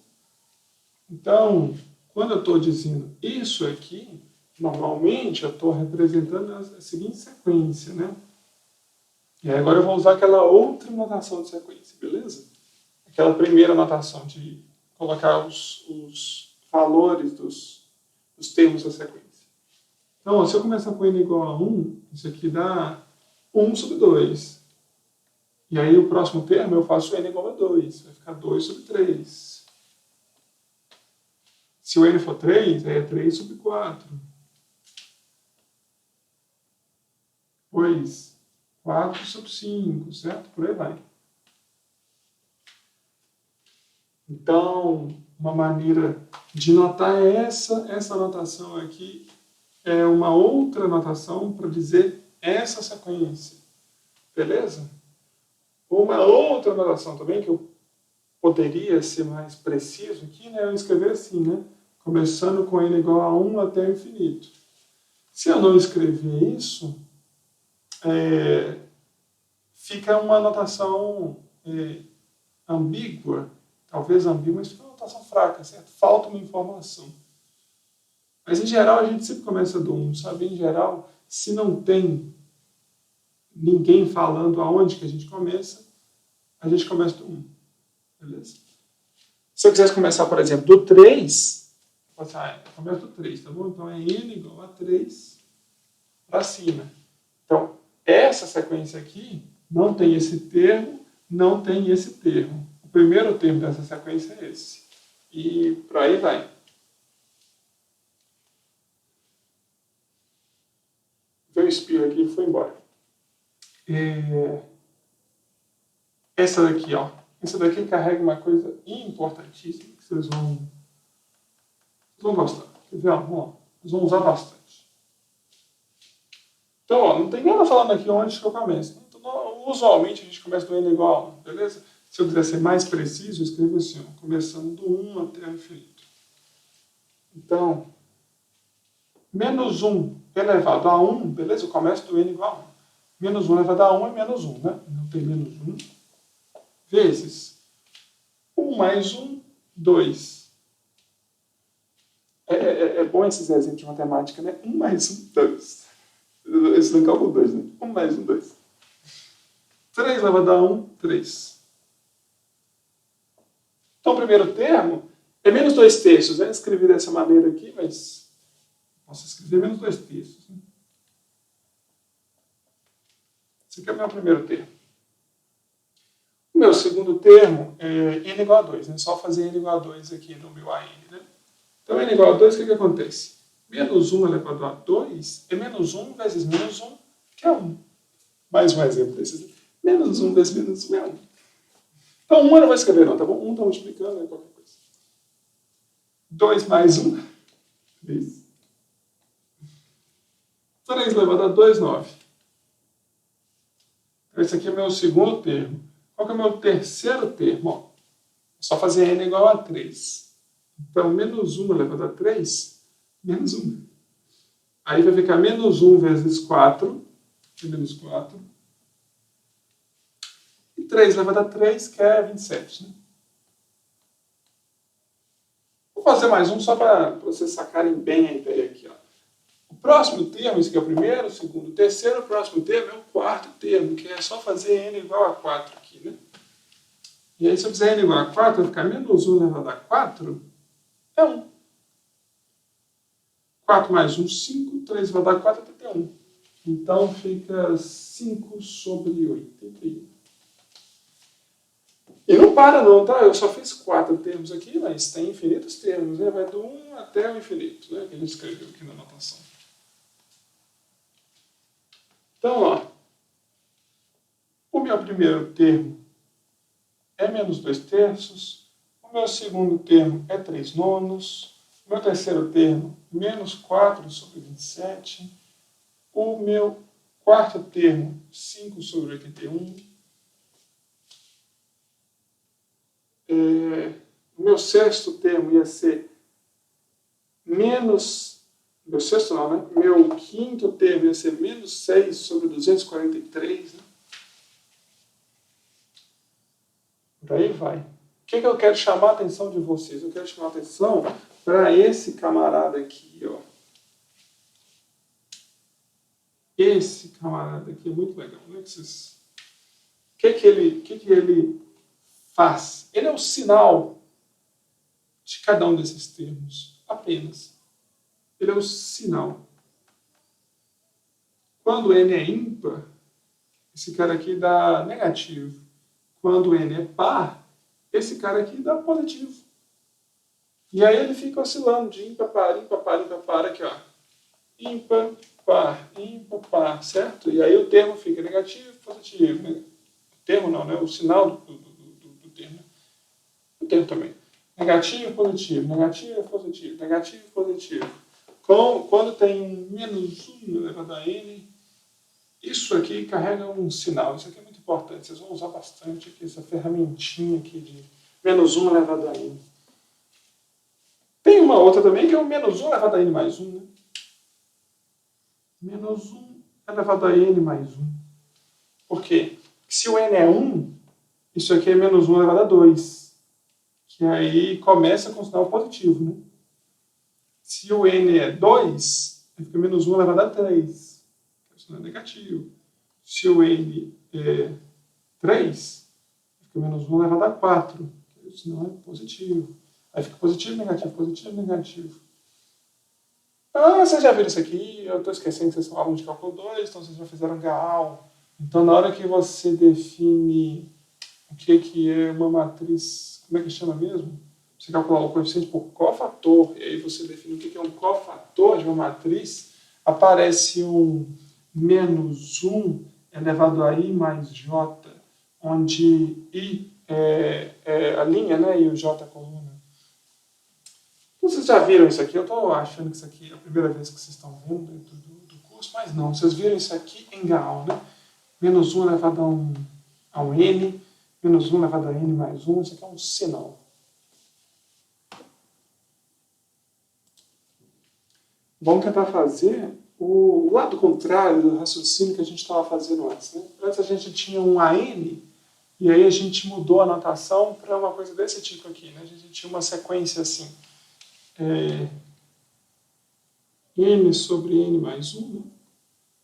Então, quando eu estou dizendo isso aqui, normalmente eu estou representando a seguinte sequência, né? E aí agora eu vou usar aquela outra notação de sequência, beleza? Aquela primeira notação de colocar os valores dos termos da sequência. Então, ó, se eu começar com n igual a 1, isso aqui dá 1 sobre 2. E aí o próximo termo eu faço n igual a 2, vai ficar 2 sobre 3. Se o n for 3, aí é 3 sobre 4. Depois, 4 sobre 5, certo? Por aí vai. Então, uma maneira de notar essa notação aqui é uma outra notação para dizer essa sequência. Beleza? Uma outra notação também, que eu poderia ser mais preciso aqui, né? Eu escrever assim, né? Começando com n igual a 1 até o infinito. Se eu não escrever isso, fica uma notação ambígua, talvez ambígua, mas fica uma notação fraca, certo? Falta uma informação. Mas, em geral, a gente sempre começa do 1, sabe? Em geral, se não tem ninguém falando aonde que a gente começa do 1. Beleza? Se eu quisesse começar, por exemplo, do 3, eu posso eu começo do 3, tá bom? Então, é n igual a 3 para cima. Então, essa sequência aqui não tem esse termo, não tem esse termo. O primeiro termo dessa sequência é esse. E por aí vai. Veio o espirro aqui e foi embora. Essa daqui, ó. Essa daqui carrega uma coisa importantíssima que vocês vão gostar. Quer ver? Vamos lá. Vocês vão usar bastante. Então, ó, não tem nada falando aqui onde que eu começo. Então, usualmente a gente começa do n igual a 1, beleza? Se eu quiser ser mais preciso, eu escrevo assim, ó, começando do 1 até o infinito. Então, menos 1 elevado a 1, beleza? Eu começo do n igual a 1. Menos 1 elevado a 1 é menos 1, né? Não tem menos 1. Vezes 1 mais 1, 2. É bom esses exemplos de matemática, né? 1 mais 1, 2. Esse não é cálculo 2, né? 1 mais 1, 2. 3 elevado a 1, 3. Então, o primeiro termo é menos 2 terços. Né? Escrevi dessa maneira aqui, mas posso escrever menos 2 terços. Né? Esse aqui é o meu primeiro termo. O meu segundo termo é n igual a 2. Né? Só fazer n igual a 2 aqui no meu AN. Né? Então, n igual a 2, o que acontece? Menos 1 elevado a 2 é menos 1 vezes menos 1, que é 1. Mais um exemplo desses. Menos 1 vezes menos 1 é 1. Então, 1 eu não vou escrever não, tá bom? 1 está multiplicando, é qualquer coisa. 2 mais 1, 3. 3 elevado a 2, 9. Então, esse aqui é o meu segundo termo. Qual que é o meu terceiro termo? Ó, é só fazer n igual a 3. Então, menos 1 elevado a 3, menos 1. Aí vai ficar menos 1 vezes 4, que é menos 4. E 3 elevado a 3, que é 27. Né? Vou fazer mais um só para vocês sacarem bem a ideia aqui. Ó. O próximo termo, esse aqui é o primeiro, o segundo, o terceiro. O próximo termo é o quarto termo, que é só fazer n igual a 4 aqui. Né? E aí, se eu fizer n igual a 4, vai ficar menos 1 elevado a 4, é 1. 4 mais 1, 5. 3 elevado a 4 é 31. Então, fica 5 sobre 81. E não para não, tá? Eu só fiz 4 termos aqui, mas tem infinitos termos, né? Vai do 1 até o infinito, né? Que a gente escreveu aqui na anotação. Então, ó. O meu primeiro termo é menos 2 terços. O meu segundo termo é 3 nonos. O meu terceiro termo, menos 4 sobre 27. O meu quarto termo, 5 sobre 81. O meu sexto termo ia ser menos... Meu sexto não, né? Meu quinto termo ia ser menos 6 sobre 243. Né? Por aí vai. O que eu quero chamar a atenção de vocês? Eu quero chamar a atenção para esse camarada aqui, ó. Esse camarada aqui é muito legal, né? O que ele faz? Ele é o sinal de cada um desses termos, apenas. Ele é o sinal. Quando n é ímpar, esse cara aqui dá negativo. Quando n é par, esse cara aqui dá positivo. E aí ele fica oscilando de ímpar, par, ímpar, par, ímpar, par, aqui, ó. Ímpar, par, certo? E aí o termo fica negativo, positivo. Né? O termo não, né? O sinal do termo. O termo também. Negativo, positivo, negativo, positivo, negativo, positivo. Quando tem menos 1 elevado a n, isso aqui carrega um sinal. Isso aqui é muito importante. Vocês vão usar bastante aqui, essa ferramentinha aqui de menos 1 elevado a n. Tem uma outra também que é o menos 1 elevado a n mais 1. Né? Menos 1 elevado a n mais 1. Por quê? Porque se o n é 1, isso aqui é menos 1 elevado a 2. Que aí começa com sinal positivo. Né? Se o n é 2, fica menos 1 elevado a 3. Que é o sinal negativo. Se o n é 3, fica menos 1 elevado a 4. Que o sinal é positivo. Aí fica positivo, negativo. Ah, vocês já viram isso aqui? Eu estou esquecendo que vocês são alunos de cálculo 2, então vocês já fizeram GAAL. Então, na hora que você define o que é uma matriz, como é que chama mesmo? Você calcular o coeficiente por cofator, e aí você define o que é um cofator de uma matriz, aparece um menos 1 elevado a i mais j, onde i é a linha, né, e o j é a coluna. Vocês já viram isso aqui? Eu estou achando que isso aqui é a primeira vez que vocês estão vendo dentro do curso, mas não. Vocês viram isso aqui em GAAL, né? Menos 1 elevado a um n, menos 1 elevado a n mais 1, isso aqui é um sinal. Vamos tentar fazer o lado contrário do raciocínio que a gente estava fazendo antes. Né? Antes a gente tinha um AN, e aí a gente mudou a notação para uma coisa desse tipo aqui. Né? A gente tinha uma sequência assim. n sobre n mais 1, né?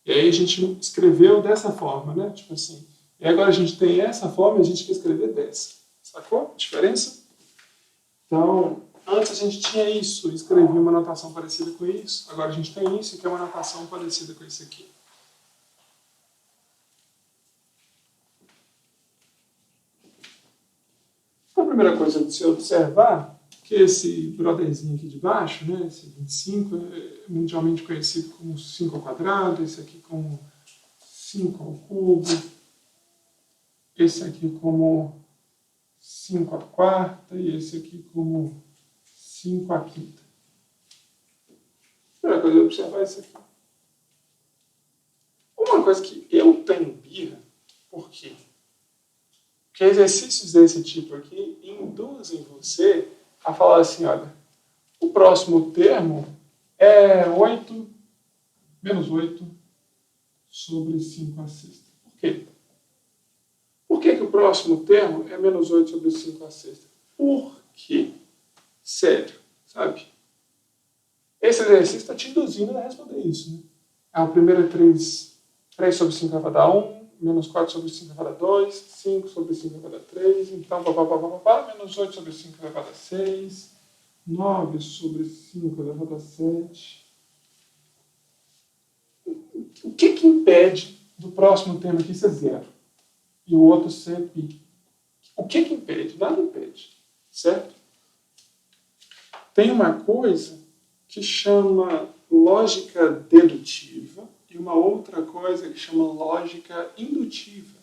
E aí a gente escreveu dessa forma, né? Tipo assim. E agora a gente tem essa forma e a gente quer escrever dessa. Sacou a diferença? Então, antes a gente tinha isso, escrevia uma notação parecida com isso. Agora a gente tem isso, que é uma notação parecida com isso aqui. Então, a primeira coisa de se observar que esse brotherzinho aqui de baixo, né, esse 25, é mundialmente conhecido como 5 ao quadrado, esse aqui como 5 ao cubo, esse aqui como 5 à quarta e esse aqui como 5 à quinta. A primeira coisa é observar isso aqui. Uma coisa que eu tenho birra, por quê? Porque exercícios desse tipo aqui induzem você a falar assim, olha, o próximo termo é 8 menos 8 sobre 5 à sexta. Por quê? Por que o próximo termo é menos 8 sobre 5 à sexta? Por quê? Sério, sabe? Esse exercício está te induzindo a responder isso, né? A primeira é 3 sobre 5 elevado a 1, menos 4 sobre 5 elevado a 2, 5 sobre 5 elevado a 3, então, menos 8 sobre 5 elevado a 6, 9 sobre 5 elevado a 7. O que impede do próximo termo aqui ser 0? E o outro ser π? O que impede? Nada impede, certo? Tem uma coisa que chama lógica dedutiva e uma outra coisa que chama lógica indutiva.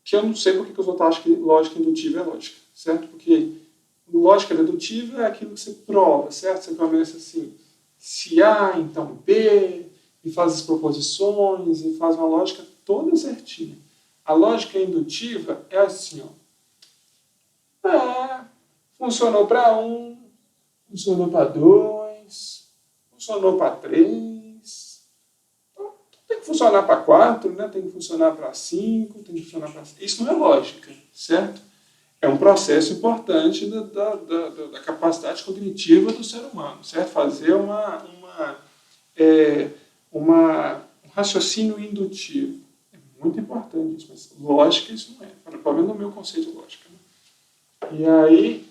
Que eu não sei porque que os outros acham que lógica indutiva é lógica, certo? Porque lógica dedutiva é aquilo que você prova, certo? Você começa assim, se A, então B, e faz as proposições, e faz uma lógica toda certinha. A lógica indutiva é assim, ó. Funcionou para 1, funcionou para 2, funcionou para 3, então, tem que funcionar para 4, né? Tem que funcionar para 5, tem que funcionar para 6. Isso não é lógica, certo? É um processo importante da capacidade cognitiva do ser humano, certo? Fazer um raciocínio indutivo. É muito importante isso, mas lógica isso não é, pelo menos no meu conceito de lógica. Né? E aí,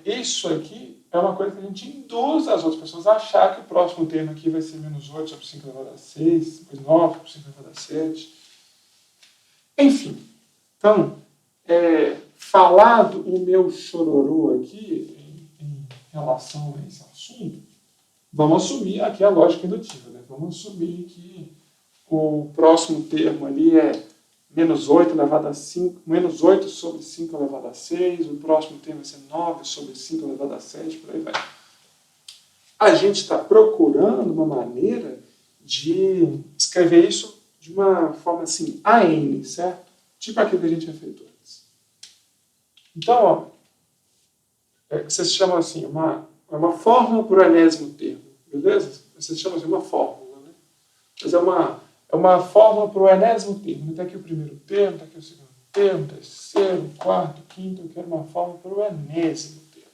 isso aqui é uma coisa que a gente induz as outras pessoas a achar que o próximo termo aqui vai ser menos 8 sobre 5 elevado a 6, depois 9 sobre 5 elevado a 7. Enfim, então, falado o meu chororô aqui em relação a esse assunto, vamos assumir aqui a lógica indutiva, né? Vamos assumir que o próximo termo ali é menos 8 elevado a 5, menos 8 sobre 5 elevado a 6, o próximo termo vai ser 9 sobre 5 elevado a 7, por aí vai. A gente está procurando uma maneira de escrever isso de uma forma assim, AN, certo? Tipo aquilo que a gente já fez antes. Então, vocês chamam assim, uma fórmula para o enésimo termo, beleza? Vocês chamam assim uma fórmula, né? Mas é uma fórmula para o enésimo termo. Está aqui o primeiro termo, está aqui o segundo termo, terceiro, quarto, quinto. Eu quero uma fórmula para o enésimo termo.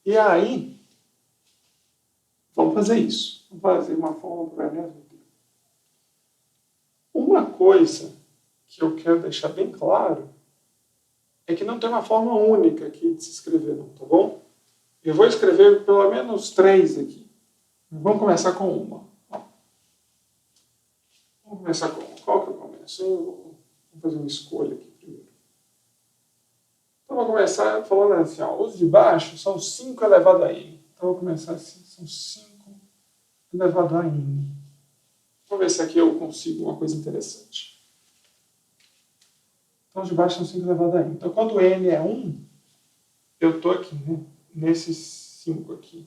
E aí, vamos fazer isso. Vamos fazer uma fórmula para o enésimo termo. Uma coisa que eu quero deixar bem claro é que não tem uma forma única aqui de se escrever, não, tá bom? Eu vou escrever pelo menos 3 aqui. Vamos começar com uma. Vamos começar com uma. Qual que eu começo? Vou fazer uma escolha aqui primeiro. Então, vou começar falando assim, ó, os de baixo são 5 elevado a n. Então, vou começar assim, são 5 elevado a n. Vou ver se aqui eu consigo uma coisa interessante. Então, os de baixo são 5 elevado a n. Então, quando n é 1, eu estou aqui, né? Nesses 5 aqui.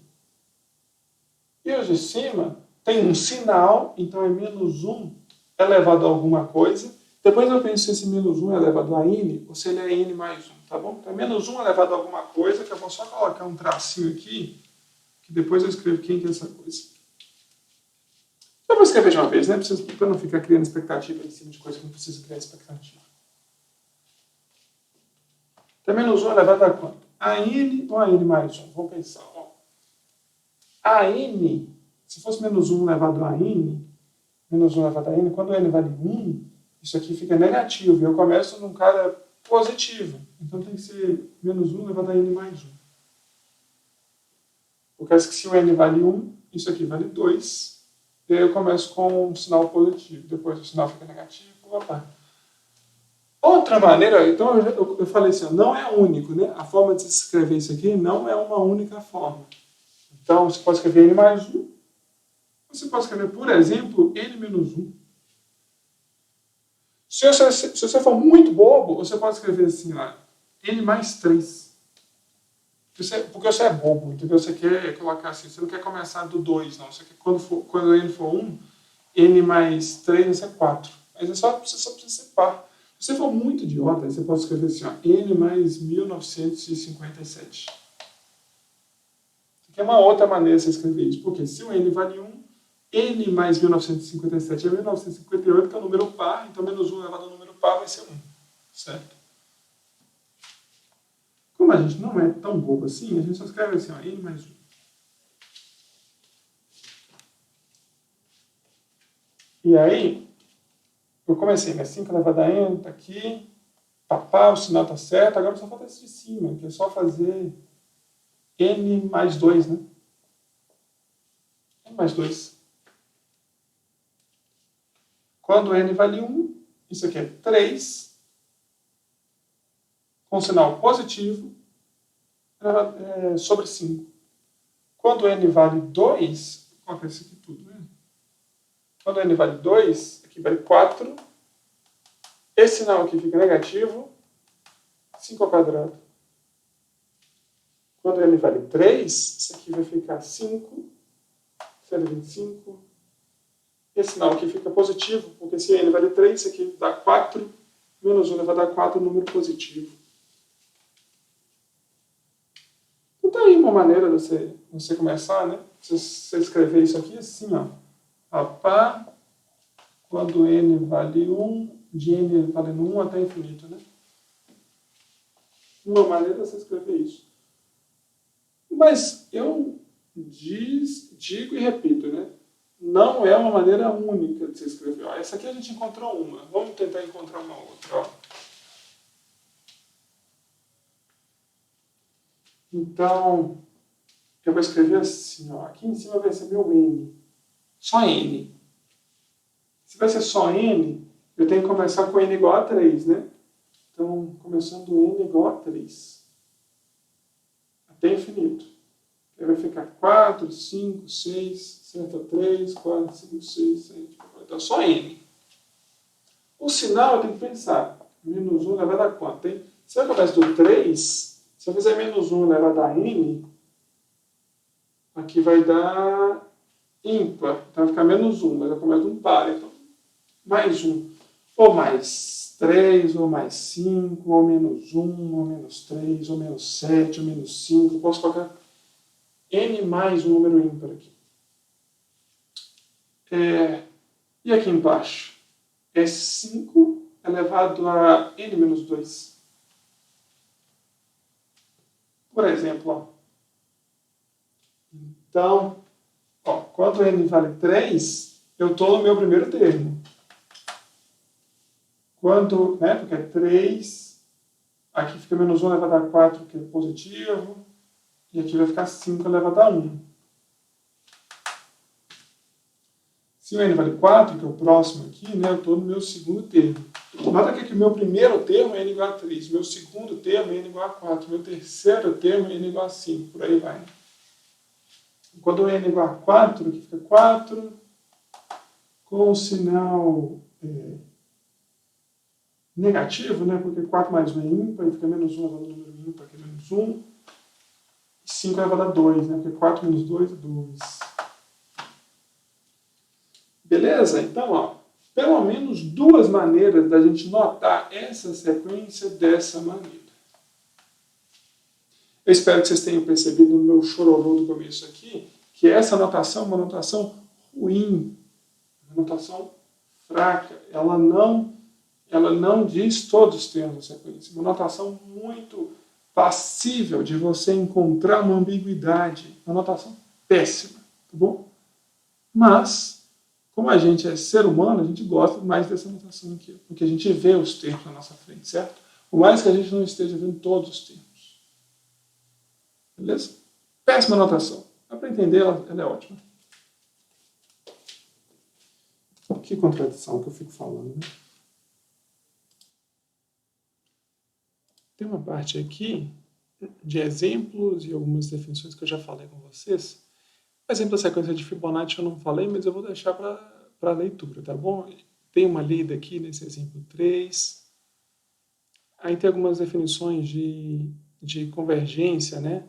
E os de cima tem um sinal, então é menos 1 elevado a alguma coisa. Depois eu penso se esse menos 1 é elevado a n ou se ele é n mais 1, tá bom? Então é menos 1 elevado a alguma coisa, que eu vou só colocar um tracinho aqui, que depois eu escrevo quem que é essa coisa. Eu vou escrever de uma vez, né? Para não ficar criando expectativa em cima de coisa que não precisa criar expectativa. Então menos 1 elevado a quanto? a n ou a n mais 1? Vamos pensar. Ó. A n, se fosse menos 1 elevado a n, menos 1 elevado a n, quando n vale 1, isso aqui fica negativo. E eu começo num cara positivo. Então tem que ser menos 1 elevado a n mais 1. Por causa que se o n vale 1, isso aqui vale 2. E aí eu começo com um sinal positivo. Depois o sinal fica negativo. Opa. Outra maneira, então eu falei assim, não é único, né? A forma de se escrever isso aqui não é uma única forma. Então você pode escrever n mais 1. Você pode escrever, por exemplo, n menos 1. Se você for muito bobo, você pode escrever assim, ó, n mais 3. Porque você é bobo, entendeu? Você quer colocar assim, você não quer começar do 2, não. Você quer, quando n for 1, n mais 3 vai ser 4. Mas você só precisa ser par. Se você for muito idiota, você pode escrever assim, ó, n mais 1957. Isso aqui é uma outra maneira de você escrever isso. Porque se o n vale 1, n mais 1957 é 1958, que é um número par, então menos 1 elevado ao número par vai ser 1. Certo? Como a gente não é tão bobo assim, a gente só escreve assim, ó, n mais 1. E aí, eu comecei, né? 5 elevado a n, tá aqui. Papá, o sinal tá certo. Agora só falta esse de cima, que é só fazer n mais 2, né? N mais 2. Quando n vale 1, isso aqui é 3, com sinal positivo, sobre 5. Quando n vale 2, vou colocar isso aqui tudo, né? Quando n vale 2, aqui vale 4. Esse sinal aqui fica negativo, 5 ao quadrado. Quando n vale 3, isso aqui vai ficar 5, 125. Esse sinal aqui fica positivo, porque se n vale 3, isso aqui dá 4, menos 1 vai dar 4, número positivo. Então tá aí uma maneira de você começar, né? Você escrever isso aqui assim, ó. Papá, quando n vale 1, de n valendo 1 até infinito, né? Uma maneira de você escrever isso. Mas eu digo e repito, né? Não é uma maneira única de se escrever. Ó, essa aqui a gente encontrou uma. Vamos tentar encontrar uma outra. Ó. Então, eu vou escrever assim. Ó. Aqui em cima vai ser meu n. Só n. Se vai ser só n, eu tenho que começar com n igual a 3, né? Então, começando n igual a 3. Até infinito. Aí vai ficar 4, 5, 6, certo? 3, 4, 5, 6, 7, 8. Então, só n. O sinal eu tenho que pensar. Menos 1 elevado a quanto? Hein? Se eu começo do 3, se eu fizer menos 1 elevado a n, aqui vai dar ímpar. Então vai ficar menos 1, mas eu começo de um par. Então, mais 1. Ou mais 3, ou mais 5, ou menos 1, ou menos 3, ou menos 7, ou menos 5. Eu posso colocar n mais um número ímpar aqui. E aqui embaixo? É 5 elevado a n menos 2. Por exemplo, ó. Então, ó, quando n vale 3, eu estou no meu primeiro termo. Quando, né, porque é 3, aqui fica menos 1 elevado a 4, que é positivo, e aqui vai ficar 5 elevado a 1. Se o n vale 4, que é o próximo aqui, né, eu estou no meu segundo termo. Nota aqui que o meu primeiro termo é n igual a 3, meu segundo termo é n igual a 4, meu terceiro termo é n igual a 5, por aí vai. Quando o n é igual a 4, aqui fica 4, com o sinal negativo, né, porque 4 mais 1 é ímpar, e fica menos 1 elevado ao número ímpar, que é menos 1. 5 elevado a 2, né, porque 4 menos 2 é 2. Beleza? Então, ó, pelo menos duas maneiras da gente notar essa sequência dessa maneira. Eu espero que vocês tenham percebido no meu chororô do começo aqui, que essa notação é uma notação ruim, uma notação fraca. Ela não diz todos os termos da sequência. Uma notação muito passível de você encontrar uma ambiguidade, uma notação péssima, tá bom? Mas, como a gente é ser humano, a gente gosta mais dessa notação aqui, porque a gente vê os termos na nossa frente, certo? Por mais que a gente não esteja vendo todos os termos. Beleza? Péssima notação. Dá para entender, ela é ótima. Que contradição que eu fico falando, né? Tem uma parte aqui de exemplos e algumas definições que eu já falei com vocês. O exemplo da sequência de Fibonacci eu não falei, mas eu vou deixar para leitura, tá bom? Tem uma lida aqui nesse exemplo 3. Aí tem algumas definições de convergência, né?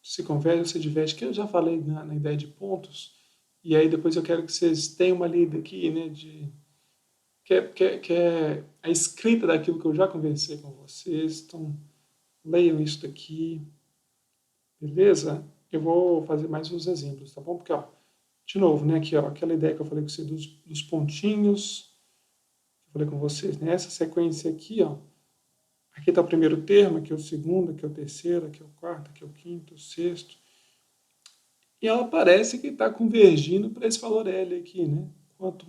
Se converge ou se diverge, que eu já falei na ideia de pontos. E aí depois eu quero que vocês tenham uma lida aqui, né? Que é a escrita daquilo que eu já conversei com vocês. Então, leiam isso daqui, beleza? Eu vou fazer mais uns exemplos, tá bom? Porque, ó, de novo, né? Aqui, ó, aquela ideia que eu falei com vocês dos pontinhos, que eu falei com vocês, né? Essa sequência aqui, ó. Aqui está o primeiro termo, aqui é o segundo, aqui é o terceiro, aqui é o quarto, aqui é o quinto, o sexto. E ela parece que está convergindo para esse valor L aqui, né? Quanto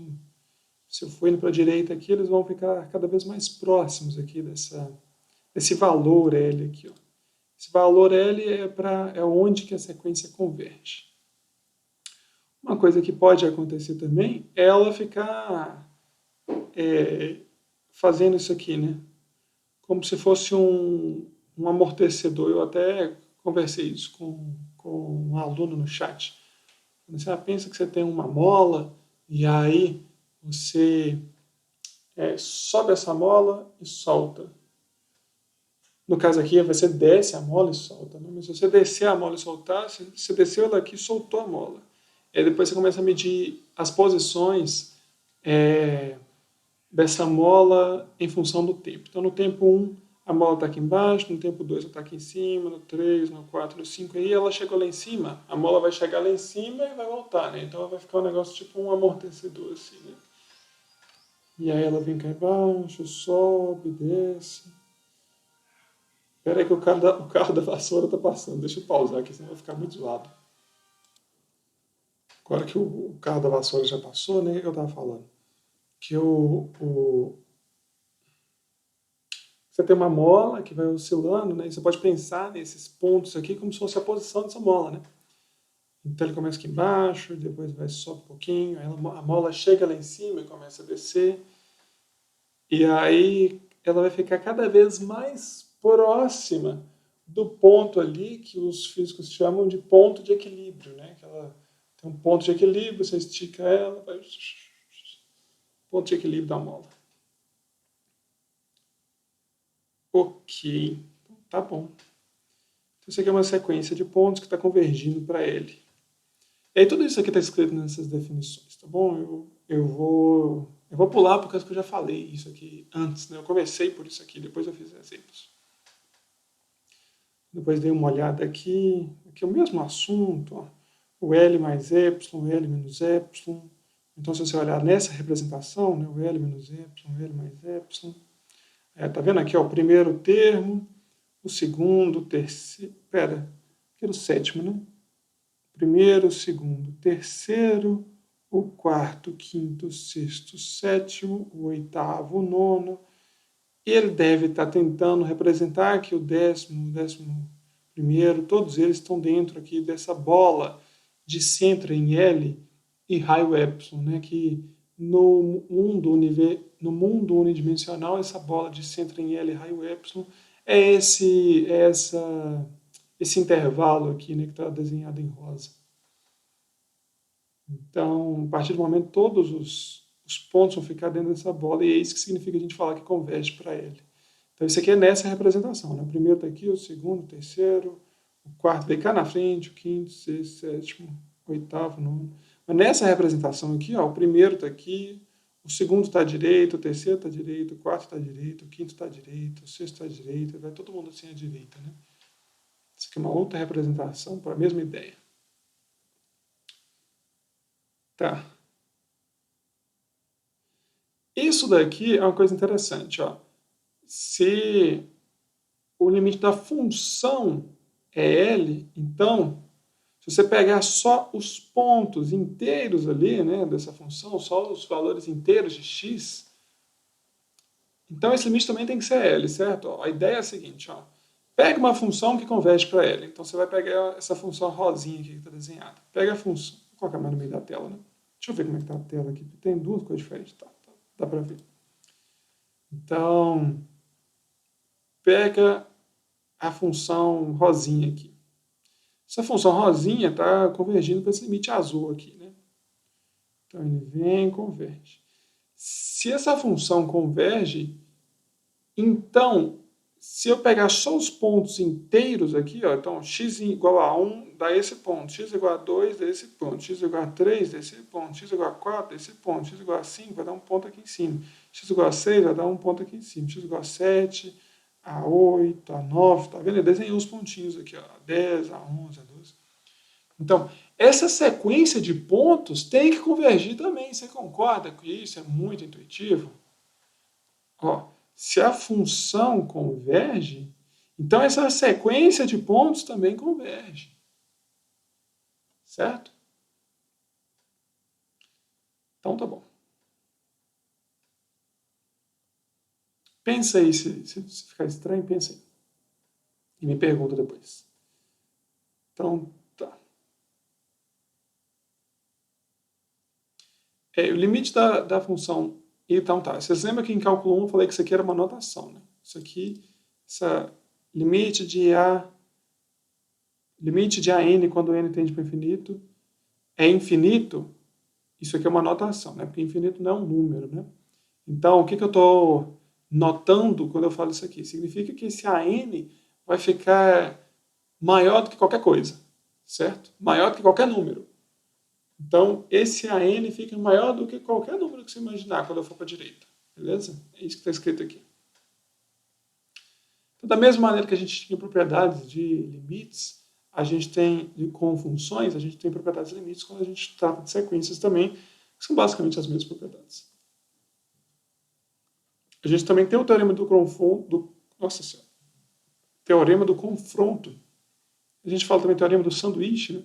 se eu for indo para a direita aqui, eles vão ficar cada vez mais próximos aqui desse valor L aqui, ó. Esse valor L é onde que a sequência converge. Uma coisa que pode acontecer também é ela ficar fazendo isso aqui, né? Como se fosse um amortecedor. Eu até conversei isso com um aluno no chat. Você pensa que você tem uma mola e aí você sobe essa mola e solta. No caso aqui, você desce a mola e solta. Né? Mas se você descer a mola e soltar, você desceu ela aqui e soltou a mola. E aí depois você começa a medir as posições dessa mola em função do tempo. Então, no tempo 1, a mola está aqui embaixo, no tempo 2 ela está aqui em cima, no 3, no 4, no 5, aí ela chegou lá em cima, a mola vai chegar lá em cima e vai voltar, né? Então ela vai ficar um negócio tipo um amortecedor, assim, né? E aí ela vem cá embaixo, sobe, desce. Espera aí que o carro da vassoura está passando. Deixa eu pausar aqui, senão vai ficar muito zoado. Agora que o carro da vassoura já passou, né? O que eu estava falando? Que você tem uma mola que vai oscilando, né? E você pode pensar nesses pontos aqui como se fosse a posição dessa mola, né? Então ele começa aqui embaixo, depois vai sobe um pouquinho, aí a mola chega lá em cima e começa a descer. E aí ela vai ficar cada vez mais próxima do ponto ali que os físicos chamam de ponto de equilíbrio, né? Que ela tem um ponto de equilíbrio, você estica ela, vai ponto de equilíbrio da mola. Ok, tá bom. Então isso aqui é uma sequência de pontos que está convergindo para ele. E aí tudo isso aqui está escrito nessas definições, tá bom? Eu vou pular por causa que eu já falei isso aqui antes, né? Eu comecei por isso aqui, depois eu fiz exemplos. Depois dei uma olhada aqui, aqui é o mesmo assunto, ó. O L mais Y, o L menos Y. Então, se você olhar nessa representação, né, o L menos Y, o L mais Y, tá vendo aqui, ó, o primeiro termo, o segundo, o terceiro, aqui era o sétimo, né? Primeiro, segundo, terceiro, o quarto, quinto, sexto, sétimo, o oitavo, o nono. Ele deve estar tentando representar que o décimo primeiro, todos eles estão dentro aqui dessa bola de centro em L e raio Epsilon, né? Que no mundo unidimensional, essa bola de centro em L e raio Epsilon é esse intervalo aqui, né, que está desenhado em rosa. Então, a partir do momento, todos os pontos vão ficar dentro dessa bola e é isso que significa a gente falar que converge para ele. Então, isso aqui é nessa representação. Né? O primeiro está aqui, o segundo, o terceiro, o quarto vem cá na frente, o quinto, sexto, sétimo, oitavo, nono. Mas nessa representação aqui, ó, o primeiro está aqui, o segundo está à direita, o terceiro está à direita, o quarto está à direita, o quinto está à direita, o sexto está à direita, vai todo mundo assim à direita. Né? Isso aqui é uma outra representação para a mesma ideia. Tá. Isso daqui é uma coisa interessante, ó. Se o limite da função é L, então, se você pegar só os pontos inteiros ali, né, dessa função, só os valores inteiros de x, então esse limite também tem que ser L, certo? Ó, a ideia é a seguinte, ó, pega uma função que converge para L. Então você vai pegar essa função rosinha aqui que está desenhada. Pega a função, vou colocar mais no meio da tela, né? Deixa eu ver como é que está a tela aqui, tem duas coisas diferentes, tá, dá para ver. Então, pega a função rosinha aqui. Essa função rosinha está convergindo para esse limite azul aqui, né? Então ele vem e converge. Se essa função converge, então, se eu pegar só os pontos inteiros aqui, ó, então x igual a 1 dá esse ponto, x igual a 2 dá esse ponto, x igual a 3 dá esse ponto, x igual a 4 dá esse ponto, x igual a 5 vai dar um ponto aqui em cima, x igual a 6 vai dar um ponto aqui em cima, x igual a 7, a 8, a 9, tá vendo? Eu desenhei os pontinhos aqui, ó, a 10, a 11, a 12. Então, essa sequência de pontos tem que convergir também. Você concorda com isso? É muito intuitivo? Ó, se a função converge, então essa sequência de pontos também converge. Certo? Então tá bom. Pensa aí, se ficar estranho, pensa aí. E me pergunta depois. Então, tá. O limite da função. Então tá. Vocês lembram que em cálculo 1 eu falei que isso aqui era uma notação, né? Isso aqui, essa limite de AN quando n tende para infinito é infinito, isso aqui é uma notação, né? Porque infinito não é um número, né? Então, o que eu estou notando quando eu falo isso aqui? Significa que esse AN vai ficar maior do que qualquer coisa, certo? Maior do que qualquer número. Então, esse AN fica maior do que qualquer número que você imaginar quando eu for para a direita. Beleza? É isso que está escrito aqui. Então, da mesma maneira que a gente tinha propriedades de limites, a gente tem, com funções, a gente tem propriedades de limites quando a gente trata de sequências também, que são basicamente as mesmas propriedades. A gente também tem o teorema do confronto, teorema do confronto. A gente fala também teorema do sanduíche, né?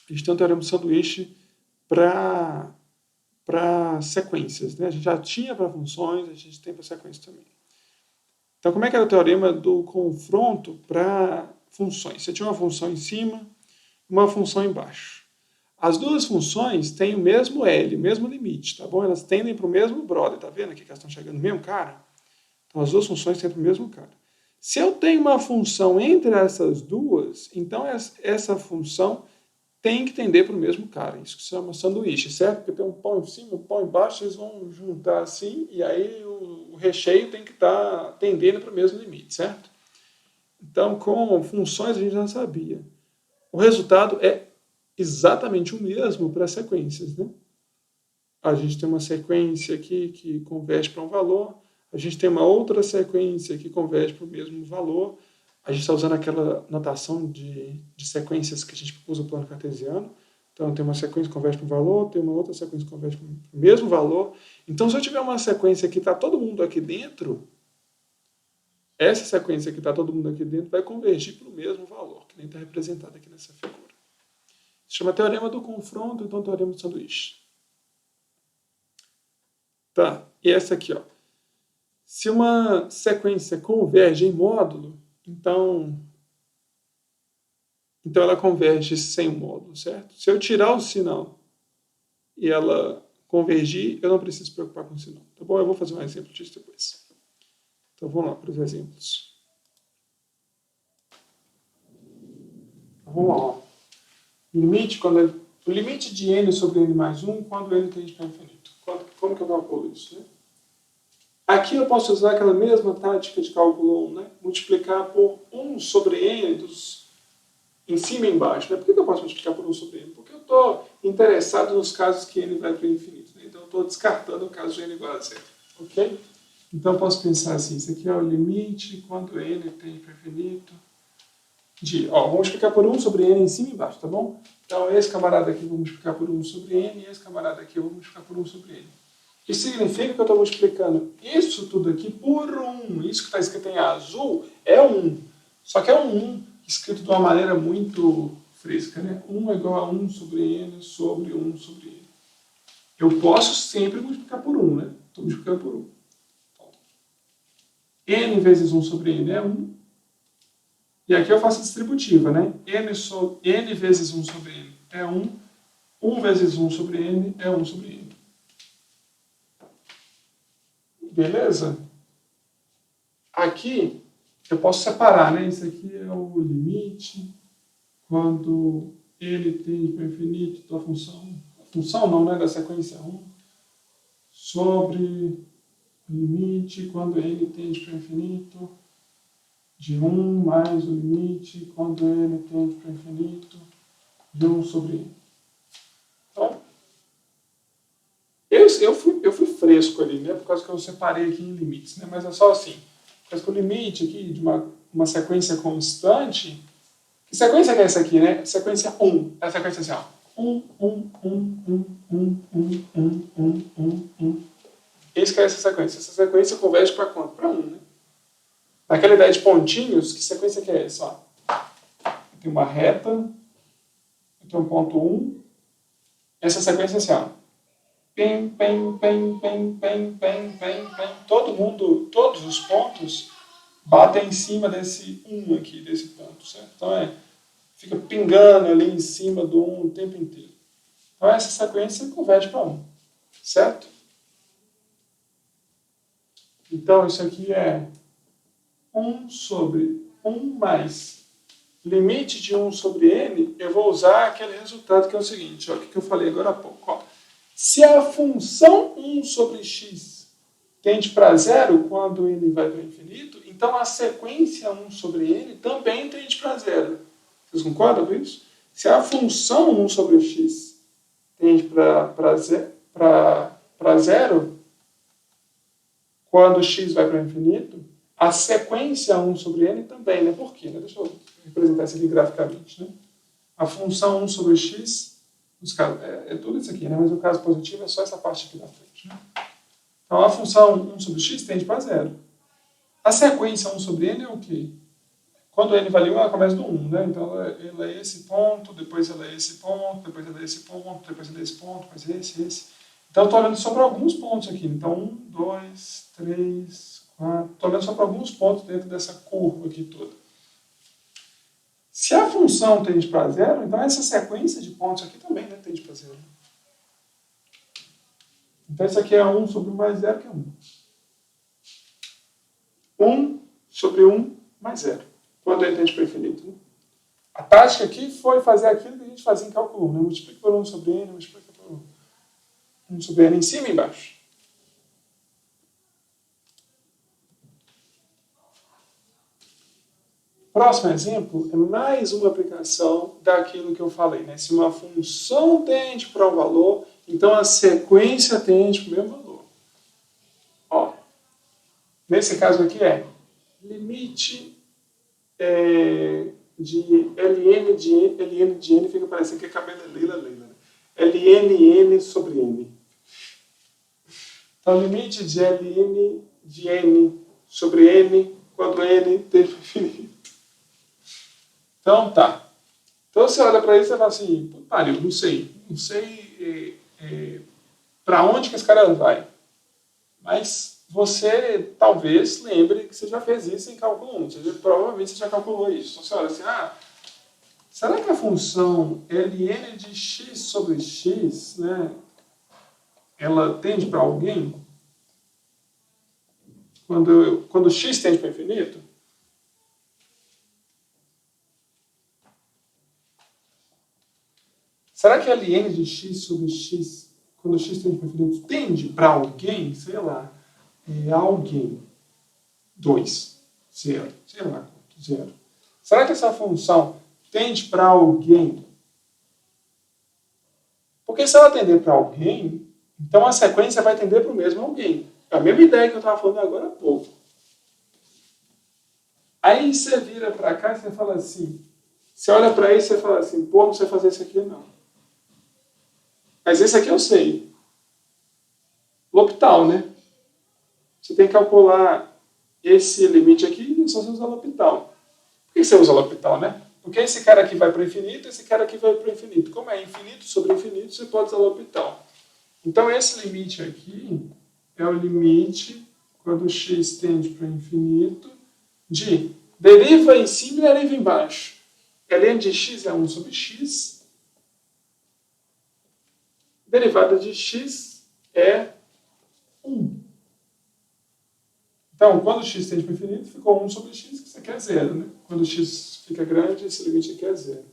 A gente tem um teorema do sanduíche para sequências, né? A gente já tinha para funções, a gente tem para sequências também. Então, como é que era o teorema do confronto para funções? Você tinha uma função em cima e uma função embaixo. As duas funções têm o mesmo L, o mesmo limite, tá bom? Elas tendem para o mesmo brother, tá vendo aqui que elas estão chegando no mesmo cara? Então, as duas funções tendem para o mesmo cara. Se eu tenho uma função entre essas duas, então essa função tem que tender para o mesmo cara. Isso que se chama sanduíche, certo? Porque tem um pão em cima, um pão embaixo, eles vão juntar assim, e aí o recheio tem que estar tendendo para o mesmo limite, certo? Então, com funções a gente já sabia. O resultado é exatamente o mesmo para sequências, né? A gente tem uma sequência aqui que converge para um valor, a gente tem uma outra sequência que converge para o mesmo valor, a gente está usando aquela notação de sequências que a gente usa no plano cartesiano. Então, tem uma sequência que converge para um valor, tem uma outra sequência que converge para o mesmo valor. Então, se eu tiver uma sequência que está todo mundo aqui dentro, essa sequência que está todo mundo aqui dentro vai convergir para o mesmo valor, que nem está representado aqui nessa figura. Se chama teorema do confronto, então teorema do sanduíche. Tá, e essa aqui, ó. Se uma sequência converge em módulo, então ela converge sem o módulo, certo? Se eu tirar o sinal e ela convergir, eu não preciso me preocupar com o sinal. Tá bom? Eu vou fazer um exemplo disso depois. Então vamos lá para os exemplos. Vamos lá. O limite de n sobre n mais 1 quando n tende para infinito. Como que eu calculo isso, né? Aqui eu posso usar aquela mesma tática de cálculo 1, né? Multiplicar por 1 sobre n em cima e embaixo. Né? Por que eu posso multiplicar por 1 sobre n? Porque eu estou interessado nos casos que n vai para o infinito. Né? Então eu estou descartando o caso de n igual a zero. Ok? Então eu posso pensar assim, isso aqui é o limite quando n tende para o infinito vou multiplicar por 1 sobre n em cima e embaixo, tá bom? Então esse camarada aqui eu vou multiplicar por 1 sobre n e esse camarada aqui eu vou multiplicar por 1 sobre n. Isso significa que eu estou multiplicando isso tudo aqui por 1. Isso que está escrito em azul é 1. Só que é um 1 escrito de uma maneira muito fresca, né? 1 é igual a 1 sobre n sobre 1 sobre n. Eu posso sempre multiplicar por 1, né? Estou multiplicando por 1. N vezes 1 sobre n é 1. E aqui eu faço a distributiva, né? N vezes 1 sobre n é 1. 1 vezes 1 sobre n é 1 sobre n. Beleza? Aqui eu posso separar, né? Isso aqui é o limite quando n tende para o infinito da função. Função não, né? Da sequência 1 sobre o limite quando n tende para o infinito de 1 mais o limite quando n tende para o infinito de 1 sobre n. Então, eu fui fresco ali, né? Por causa que eu separei aqui em limites, né? Mas é só assim. Por causa que o limite aqui de uma sequência constante. Que sequência que é essa aqui, né? Sequência 1. É a sequência assim, ó. 1, 1, 1, 1, 1, 1, 1, 1, 1, 1. Isso que é essa sequência. Essa sequência converge para quanto? Para 1, né? Naquela ideia de pontinhos, que sequência que é essa? Ó? Tem uma reta, eu tenho um ponto 1. Essa sequência é assim, ó. Pem, pem, pem, pem, pem, pem, pem, pem. Todos os pontos batem em cima desse 1 aqui, desse ponto, certo? Então fica pingando ali em cima do 1 o tempo inteiro. Então essa sequência converte para 1, certo? Então isso aqui é 1 sobre 1 mais limite de 1 sobre n, eu vou usar aquele resultado que é o seguinte, ó, que eu falei agora há pouco. Ó. Se a função 1 sobre x tende para zero quando n vai para o infinito, então a sequência 1 sobre n também tende para zero. Vocês concordam com isso? Se a função 1 sobre x tende para zero quando x vai para o infinito, a sequência 1 sobre n também, né? Por quê? Deixa eu representar isso aqui graficamente. Né? A função 1 sobre x, é tudo isso aqui, né? Mas o caso positivo é só essa parte aqui da frente. Né? Então, a função 1 sobre x tende para zero. A sequência 1 sobre n é o quê? Quando n vale 1, ela começa do 1. Né? Então, ela é esse ponto, depois ela é esse ponto, depois ela é esse ponto, depois ela é esse ponto, depois esse. Então, eu estou olhando só para alguns pontos aqui. Então, 1, 2, 3, 4. Estou olhando só para alguns pontos dentro dessa curva aqui toda. Se a função tende para zero, então essa sequência de pontos aqui também, né, tende para zero. Então, isso aqui é 1 sobre 1 mais 0, que é 1. 1 sobre 1 mais 0. Quando ele tende para o infinito. Né? A tática aqui foi fazer aquilo que a gente fazia em cálculo 1. Né? Multiplica por 1 sobre n, multiplica por 1 sobre n em cima e embaixo. Próximo exemplo é mais uma aplicação daquilo que eu falei. Né? Se uma função tende para um valor, então a sequência tende para o mesmo valor. Ó, nesse caso aqui é limite de ln de n, fica parecendo que é cabelo Leila. Né? ln sobre n. Então, limite de ln de n sobre n quando n tende para o infinito. Então, tá. Então, você olha para isso e fala assim, pariu, não sei para onde que esse cara vai. Mas você talvez lembre que você já fez isso em cálculo 1. Provavelmente você já calculou isso. Então, você olha assim, será que a função ln de x sobre x, né, ela tende para alguém? Quando x tende para infinito? Será que ln de x sobre x, quando x tende para infinito, tende para alguém? Sei lá. Alguém. 2. 0. Sei lá quanto. 0. Será que essa função tende para alguém? Porque se ela tender para alguém, então a sequência vai tender para o mesmo alguém. É a mesma ideia que eu estava falando agora há pouco. Aí você vira para cá e você fala assim, você olha para isso e você fala assim, pô, não sei fazer isso aqui não. Mas esse aqui eu sei. L'Hopital, né? Você tem que calcular esse limite aqui e só você usa L'Hopital. Por que você usa L'Hopital, né? Porque esse cara aqui vai para o infinito, esse cara aqui vai para o infinito. Como é infinito sobre infinito, você pode usar L'Hopital. Então, esse limite aqui é o limite, quando x tende para o infinito, de deriva em cima e deriva embaixo. Ln de x é 1 sobre x. Derivada de x é 1. Então, quando x tende para o infinito, ficou 1 sobre x, que isso aqui é 0. Né? Quando x fica grande, esse limite aqui é 0.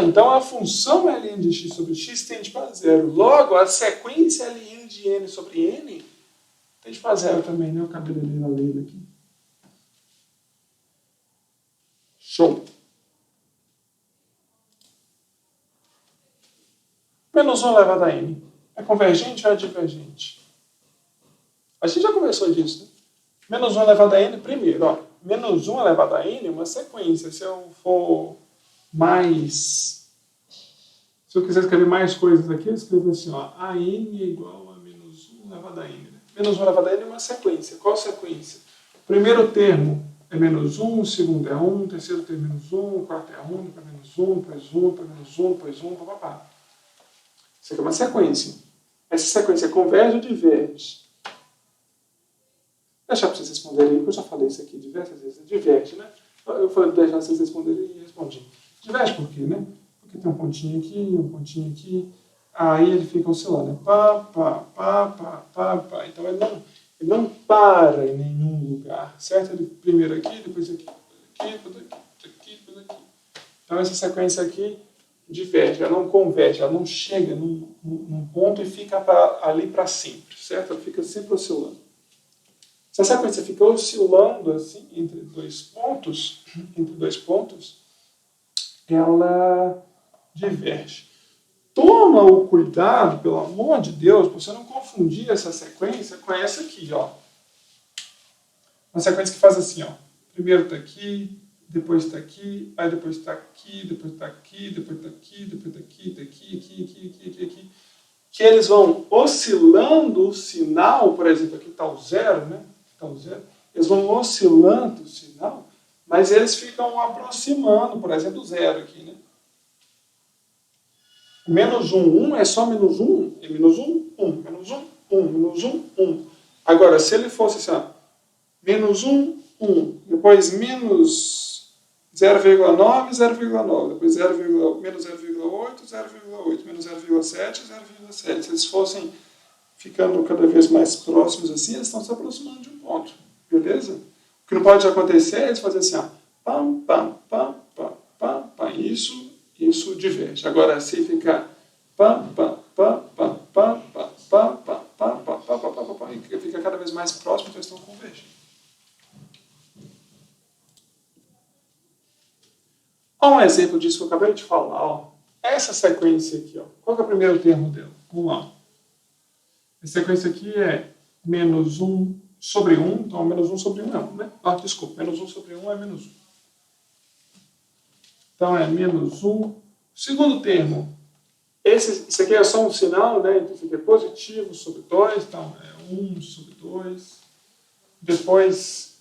Então a função Ln de x sobre x tende para 0. Logo, a sequência Ln de n sobre n tende para 0 também, né? Eu acabei de ler a lei aqui. Show. Menos 1 elevado a n. É convergente ou é divergente? A gente já conversou disso, né? Menos 1 elevado a n, primeiro, ó. Menos 1 elevado a n é uma sequência. Se eu for mais... Se eu quiser escrever mais coisas aqui, eu escrevo assim, ó. A n é igual a menos 1 elevado a n. Né? Menos 1 elevado a n é uma sequência. Qual sequência? O primeiro termo é menos 1, o segundo é 1, o terceiro termo é menos 1, o quarto é 1, depois menos 1, depois 1, depois menos 1, depois 1, papapá. Isso aqui é uma sequência. Essa sequência converge ou diverge? Vou deixar para vocês responderem, porque eu já falei isso aqui diversas vezes. Diverge, né? Eu falei para deixar vocês responderem e respondi. Diverge por quê, né? Porque tem um pontinho aqui, um pontinho aqui. Aí ele fica oscilando. Pá, pá, pá, pá, pá, pá. Então ele não para em nenhum lugar, certo? Ele primeiro aqui, depois aqui, depois aqui, depois aqui. Então essa sequência aqui diverge, ela não converge, ela não chega num ponto e fica ali para sempre, certo? Ela fica sempre oscilando. Se a sequência fica oscilando assim entre dois pontos, ela diverge. Toma o cuidado, pelo amor de Deus, para você não confundir essa sequência com essa aqui, ó. Uma sequência que faz assim, ó. Primeiro está aqui, depois está aqui, aí depois está aqui, depois está aqui, depois está aqui, depois está aqui, está aqui, aqui. Que eles vão oscilando o sinal, por exemplo, aqui está o 0, né? Está o 0. Eles vão oscilando o sinal, mas eles ficam aproximando, por exemplo, o 0 aqui, né? Menos 1, 1 é só menos 1, é menos 1, 1, menos 1, 1, menos 1, 1. Agora, se ele fosse assim, ó, menos 1, 1, depois menos 0,9, 0,9, depois menos 0,8, 0,8, menos 0,7, 0,7. Se eles fossem ficando cada vez mais próximos assim, eles estão se aproximando de um ponto, beleza? O que não pode acontecer é eles fazerem assim, ó, pam, pam, pam, pam, pam, pam. Isso diverge. Agora, se ficar pam, pam, pam, pam, pam, pam, pam, pam, pam, pam, pam, pam, pam, pam, e fica cada vez mais próximo, então eles estão convergindo. Olha um exemplo disso que eu acabei de falar. Ó. Essa sequência aqui, ó. Qual que é o primeiro termo dela? Vamos lá. Essa sequência aqui é menos 1 sobre 1. Então, menos 1 sobre 1 é 1, né? Desculpa. Menos 1 sobre 1 é menos 1. Então, é menos 1. Segundo termo. Isso aqui é só um sinal, né? Então, isso aqui é positivo sobre 2. Então, é 1 sobre 2. Depois,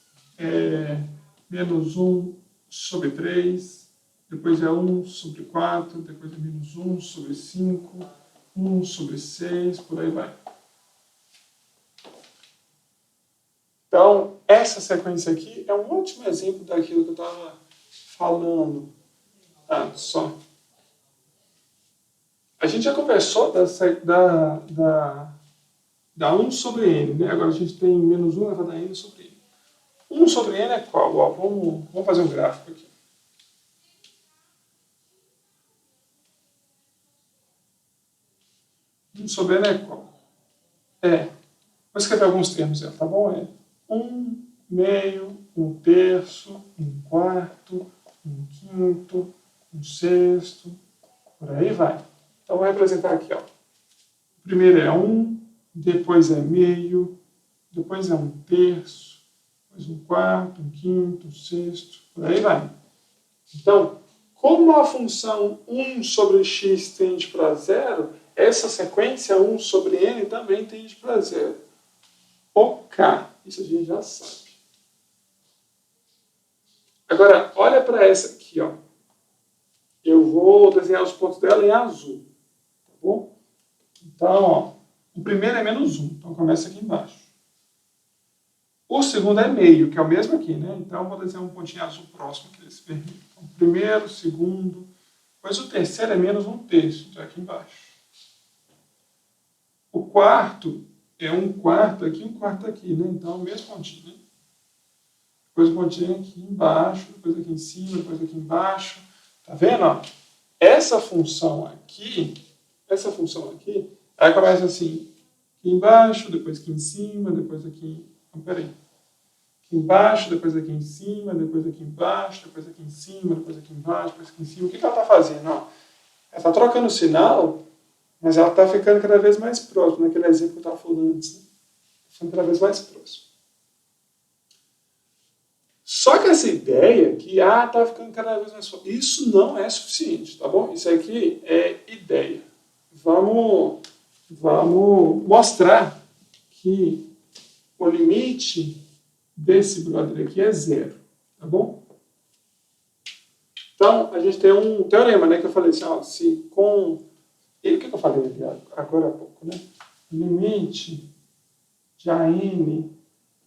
menos 1 sobre 3. Depois é 1 sobre 4, depois é menos 1 sobre 5, 1 sobre 6, por aí vai. Então, essa sequência aqui é um ótimo exemplo daquilo que eu estava falando antes. A gente já conversou da 1 sobre n, né? Agora a gente tem menos 1 elevado a n sobre n. 1 sobre n é qual? Ó, vamos fazer um gráfico aqui. 1 sobre n é qual? Vou escrever alguns termos, tá bom? É 1 meio, 1 terço, 1 quarto, 1 quinto, 1 sexto, por aí vai. Então, vou representar aqui, ó. O primeiro é 1, depois é meio, depois é 1 terço, depois 1 quarto, 1 quinto, 1 sexto, por aí vai. Então, como a função 1 sobre x tende para 0, essa sequência 1 sobre n também tende para zero. Ok, isso a gente já sabe. Agora, olha para essa aqui, ó. Eu vou desenhar os pontos dela em azul, tá bom? Então, ó, o primeiro é menos 1, então começa aqui embaixo. O segundo é meio, que é o mesmo aqui, né? Então, eu vou desenhar um pontinho azul próximo aqui desse vermelho. Então, primeiro, segundo, depois o terceiro é menos 1/3, já aqui embaixo. O quarto é 1/4 aqui, 1/4 aqui, né? Então, o mesmo pontinho, né? Depois o pontinho aqui embaixo, depois aqui em cima, depois aqui embaixo. Tá vendo, ó? Essa função aqui, aí começa assim, aqui embaixo, depois aqui em cima, depois aqui... Não, peraí. Aqui embaixo, depois aqui em cima, depois aqui embaixo, depois aqui em cima, depois aqui embaixo, depois aqui em cima. O que ela está fazendo? Ó, ela está trocando o sinal, mas ela está ficando cada vez mais próxima, naquele exemplo que eu estava falando antes. Né? Ficando cada vez mais próximo. Só que essa ideia que, está ficando cada vez mais próximo, isso não é suficiente, tá bom? Isso aqui é ideia. Vamos mostrar que o limite desse brother aqui é zero, tá bom? Então, a gente tem um teorema, né, que eu falei assim, ó, se com... E o que eu falei ali agora há pouco, né? Limite de AN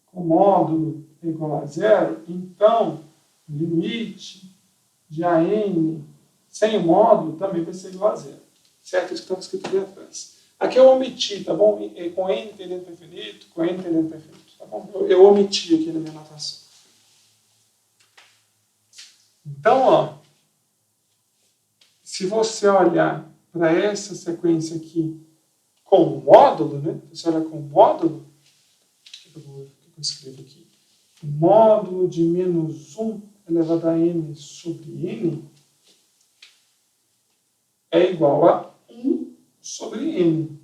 com módulo é igual a zero, então, limite de AN sem o módulo também vai ser igual a zero. Certo? Isso que estava escrito ali atrás. Aqui eu omiti, tá bom? Com n tendendo para infinito, com n tendendo para infinito. Tá bom? Eu omiti aqui na minha anotação. Então, ó, se você olhar para essa sequência aqui com módulo, né? Você olha com módulo, o que eu escrevo aqui? Módulo de menos 1 elevado a n sobre n é igual a 1 sobre n.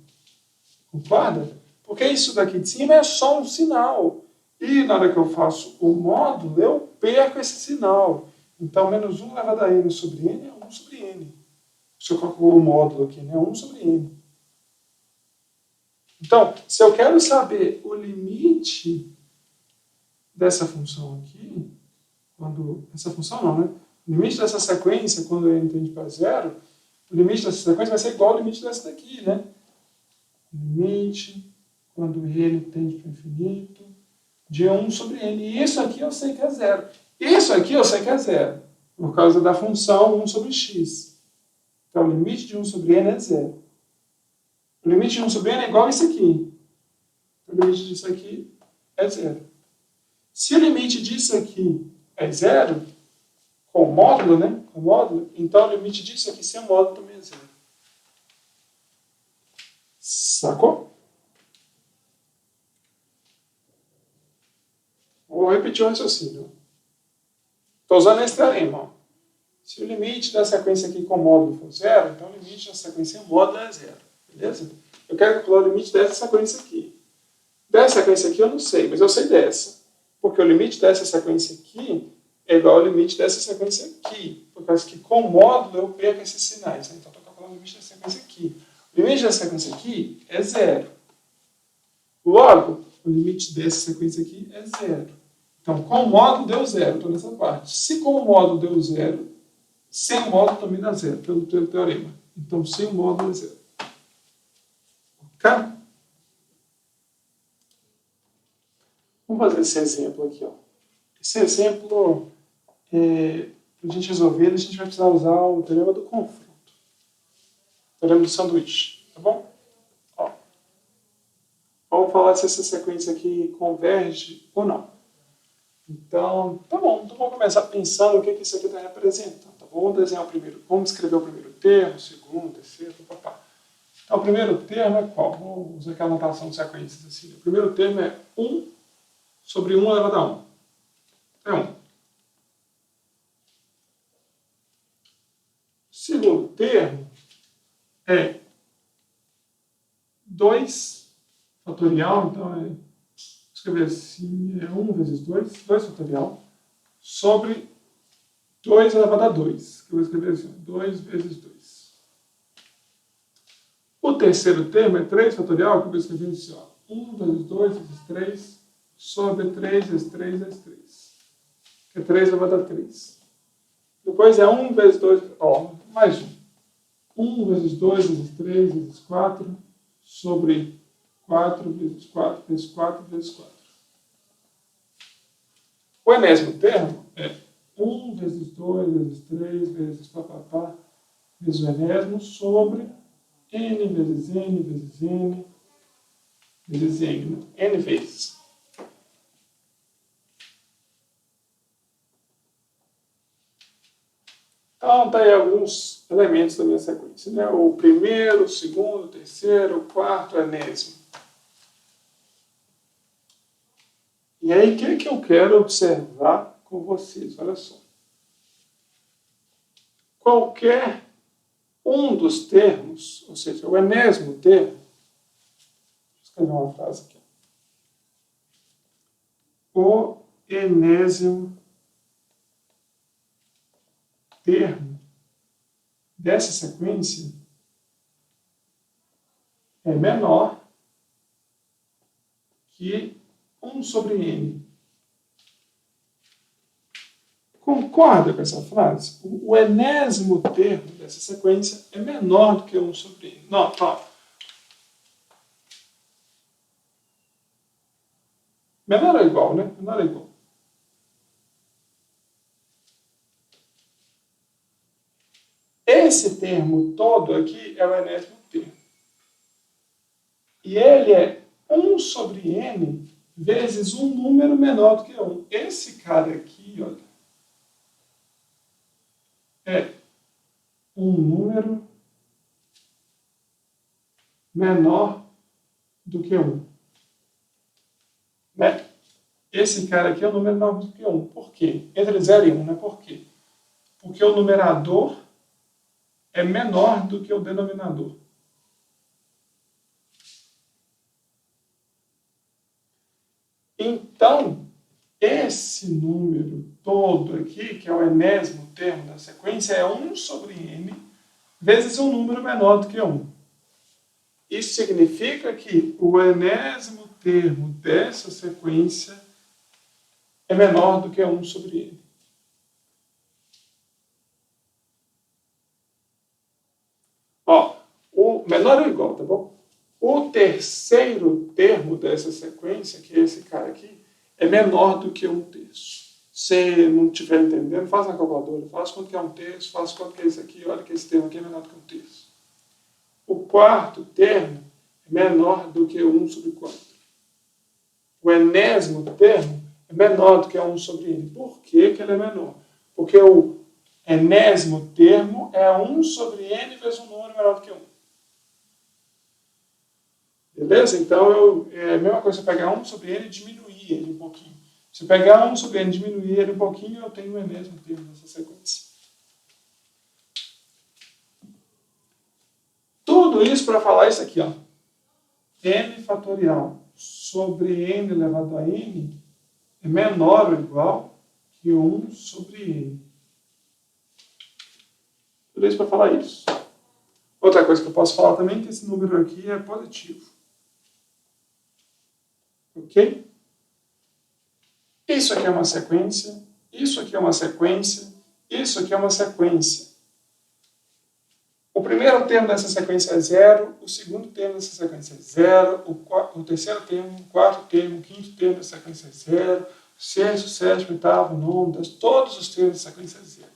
Concorda? Porque isso daqui de cima é só um sinal. E na hora que eu faço o módulo, eu perco esse sinal. Então, menos 1 elevado a n sobre n é 1 sobre n. Se eu coloco o módulo aqui, né? 1 sobre n. Então, se eu quero saber o limite dessa função aqui, essa função não, né? O limite dessa sequência, quando n tende para zero, o limite dessa sequência vai ser igual ao limite dessa daqui, né? Limite, quando n tende para o infinito, de 1 sobre n. E isso aqui eu sei que é zero. Isso aqui eu sei que é zero, por causa da função 1 sobre x. Então, o limite de 1 sobre n é zero. O limite de 1 sobre n é igual a isso aqui. O limite disso aqui é zero. Se o limite disso aqui é zero, com módulo, né? Com módulo, então o limite disso aqui sem módulo também é zero. Sacou? Vou repetir o raciocínio. Estou usando esse teorema. Ó. Se o limite da sequência aqui com módulo for zero, então o limite da sequência sem módulo é zero. Beleza? Eu quero calcular o limite dessa sequência aqui. Dessa sequência aqui eu não sei, mas eu sei dessa. Porque o limite dessa sequência aqui é igual ao limite dessa sequência aqui. Por causa que com módulo eu perco esses sinais. Né? Então, estou calculando o limite dessa sequência aqui. O limite dessa sequência aqui é zero. Logo, o limite dessa sequência aqui é zero. Então, com o módulo deu zero, estou nessa parte. Se com o módulo deu zero, sem o módulo também dá zero, pelo teorema. Então, sem o módulo é zero. Ok? Vamos fazer esse exemplo aqui. Ó. Esse exemplo, para a gente resolver, a gente vai precisar usar o teorema do confronto. O teorema do sanduíche. Tá bom? Ó. Vamos falar se essa sequência aqui converge ou não. Então, tá bom. Então, vamos começar pensando o que isso aqui está representando. Tá bom? Vamos desenhar o primeiro. Vamos escrever o primeiro termo, o segundo, o terceiro, papá. Então, o primeiro termo é qual? Vamos usar aquela notação de sequências assim. O primeiro termo é 1 sobre 1 elevado a 1. É 1. O segundo termo é 2 fatorial, então vou escrever assim, é 1 vezes 2 fatorial, sobre 2 elevado a 2, que eu vou escrever assim, 2 vezes 2. O terceiro termo é 3 fatorial, que eu vou escrever assim, ó. 1 vezes 2 vezes 3 sobre 3 vezes 3 vezes 3. Que é 3 elevado a 3. Depois é 1 vezes 2, ó, mais um. 1 vezes 2 vezes 3 vezes 4 sobre 4 vezes 4 vezes 4 vezes 4. O enésimo termo é 1 vezes 2 vezes 3 vezes papapá vezes o enésimo sobre n vezes n vezes n vezes n, né? N vezes. Então, está aí alguns elementos da minha sequência, né? O primeiro, o segundo, o terceiro, o quarto, o enésimo. E aí, o que eu quero observar com vocês? Olha só. Qualquer um dos termos, ou seja, o enésimo termo, vou escrever uma frase aqui. O enésimo termo dessa sequência é menor que 1 sobre n. Concorda com essa frase? O enésimo termo dessa sequência é menor do que 1 sobre n. Não, tá. Menor ou igual, né? Menor ou igual. Esse termo todo aqui é o enésimo termo. E ele é 1 sobre n vezes um número menor do que 1. Esse cara aqui, olha, é um número menor do que 1. Né? Esse cara aqui é um número menor do que 1. Por quê? Entre 0 e 1, né? Por quê? Porque o numerador é menor do que o denominador. Então, esse número todo aqui, que é o enésimo termo da sequência, é 1 sobre n vezes um número menor do que 1. Isso significa que o enésimo termo dessa sequência é menor do que 1 sobre n. Ó, o menor ou igual, tá bom? O terceiro termo dessa sequência, que é esse cara aqui, é menor do que 1/3. Se não estiver entendendo, faz na calculadora. Faz quanto que é 1/3, faz quanto que é isso aqui, olha que esse termo aqui é menor do que 1/3. O quarto termo é menor do que 1 sobre 4. O enésimo termo é menor do que 1 sobre n. Por que que ele é menor? Porque o enésimo termo é 1 sobre n vezes um número menor do que 1. Beleza? Então, é a mesma coisa, se eu pegar 1 sobre n e diminuir ele um pouquinho. Se eu pegar 1 sobre n e diminuir ele um pouquinho, eu tenho o enésimo termo nessa sequência. Tudo isso para falar isso aqui, ó. N fatorial sobre n elevado a n é menor ou igual que 1 sobre n. Tudo isso para falar isso. Outra coisa que eu posso falar também é que esse número aqui é positivo. Ok? Isso aqui é uma sequência, isso aqui é uma sequência, isso aqui é uma sequência. O primeiro termo dessa sequência é 0, o segundo termo dessa sequência é 0, o terceiro termo, o quarto termo, o quinto termo dessa sequência é 0, o sexto, sétimo, oitavo, nono, todos os termos dessa sequência é 0.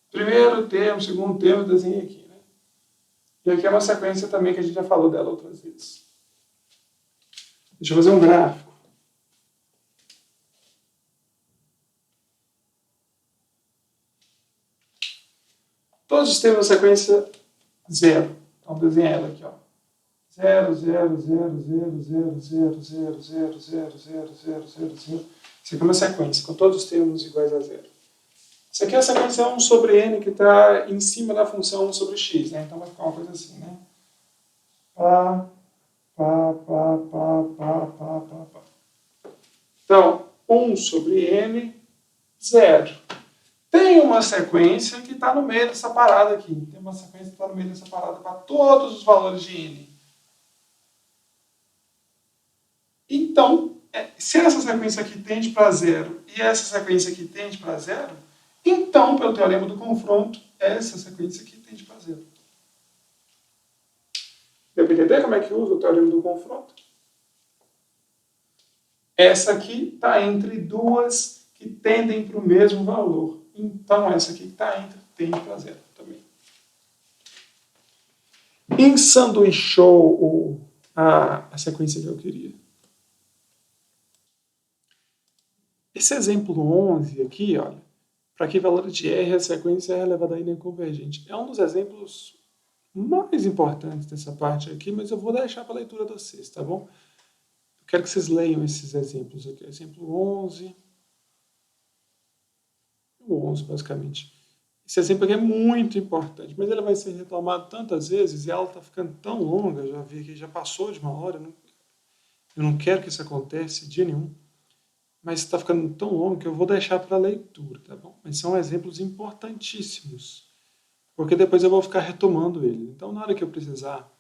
Primeiro termo, segundo termo, desenhei aqui, né? E aqui é uma sequência também que a gente já falou dela outras vezes. Deixa eu fazer um gráfico. Todos os termos da sequência 0. Então, desenhar ela aqui, ó. 0, 0, 0, 0, 0, 0, 0, 0, 0, 0, 0, 0, 0. Isso aqui é uma sequência, com todos os termos iguais a 0. Isso aqui é a sequência 1 sobre n, que está em cima da função 1 sobre x, né? Então vai ficar uma coisa assim, né? Pá, pá, pá, pá, pá, pá, pá, pá. Então, 1 sobre n, 0. Tem uma sequência que está no meio dessa parada aqui. Tem uma sequência que está no meio dessa parada para todos os valores de n. Então, se essa sequência aqui tende para zero e essa sequência aqui tende para zero, então, pelo teorema do confronto, essa sequência aqui tende para zero. Deu para entender como é que usa o teorema do confronto? Essa aqui está entre duas que tendem para o mesmo valor. Então, essa aqui que está entre tende para zero também. Ensanduichou a sequência que eu queria. Esse exemplo 11 aqui, olha, para que valor de R a sequência é elevada a n é convergente. É um dos exemplos mais importantes dessa parte aqui, mas eu vou deixar para a leitura de vocês, tá bom? Eu quero que vocês leiam esses exemplos aqui. Exemplo 11. O 11, basicamente. Esse exemplo aqui é muito importante, mas ele vai ser retomado tantas vezes e ela está ficando tão longa, já vi que já passou de uma hora, eu não quero que isso aconteça dia nenhum, mas está ficando tão longo que eu vou deixar para leitura, tá bom? Mas são exemplos importantíssimos, porque depois eu vou ficar retomando ele. Então, na hora que eu precisar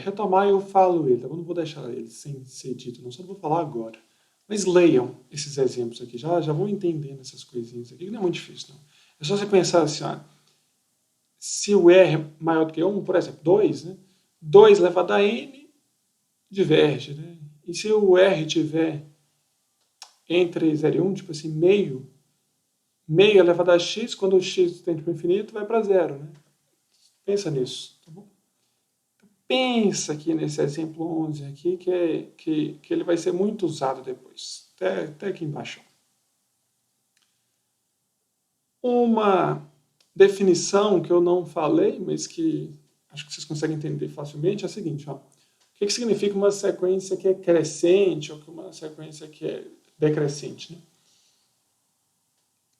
retomar, eu falo ele, tá bom? Não vou deixar ele sem ser dito, não, só vou falar agora. Mas leiam esses exemplos aqui, já vão entendendo essas coisinhas aqui, que não é muito difícil, não. É só você pensar assim, ó, se o R é maior do que 1, por exemplo, 2, né? 2 elevado a n diverge, né? E se o R tiver entre 0 e 1, tipo assim, meio elevado a x, quando o x tende para o infinito, vai para 0, né? Pensa nisso, tá bom? Pensa aqui nesse exemplo 11 aqui, que ele vai ser muito usado depois, até aqui embaixo. Uma definição que eu não falei, mas que acho que vocês conseguem entender facilmente, é a seguinte, ó. O que significa uma sequência que é crescente ou que uma sequência que é decrescente, né?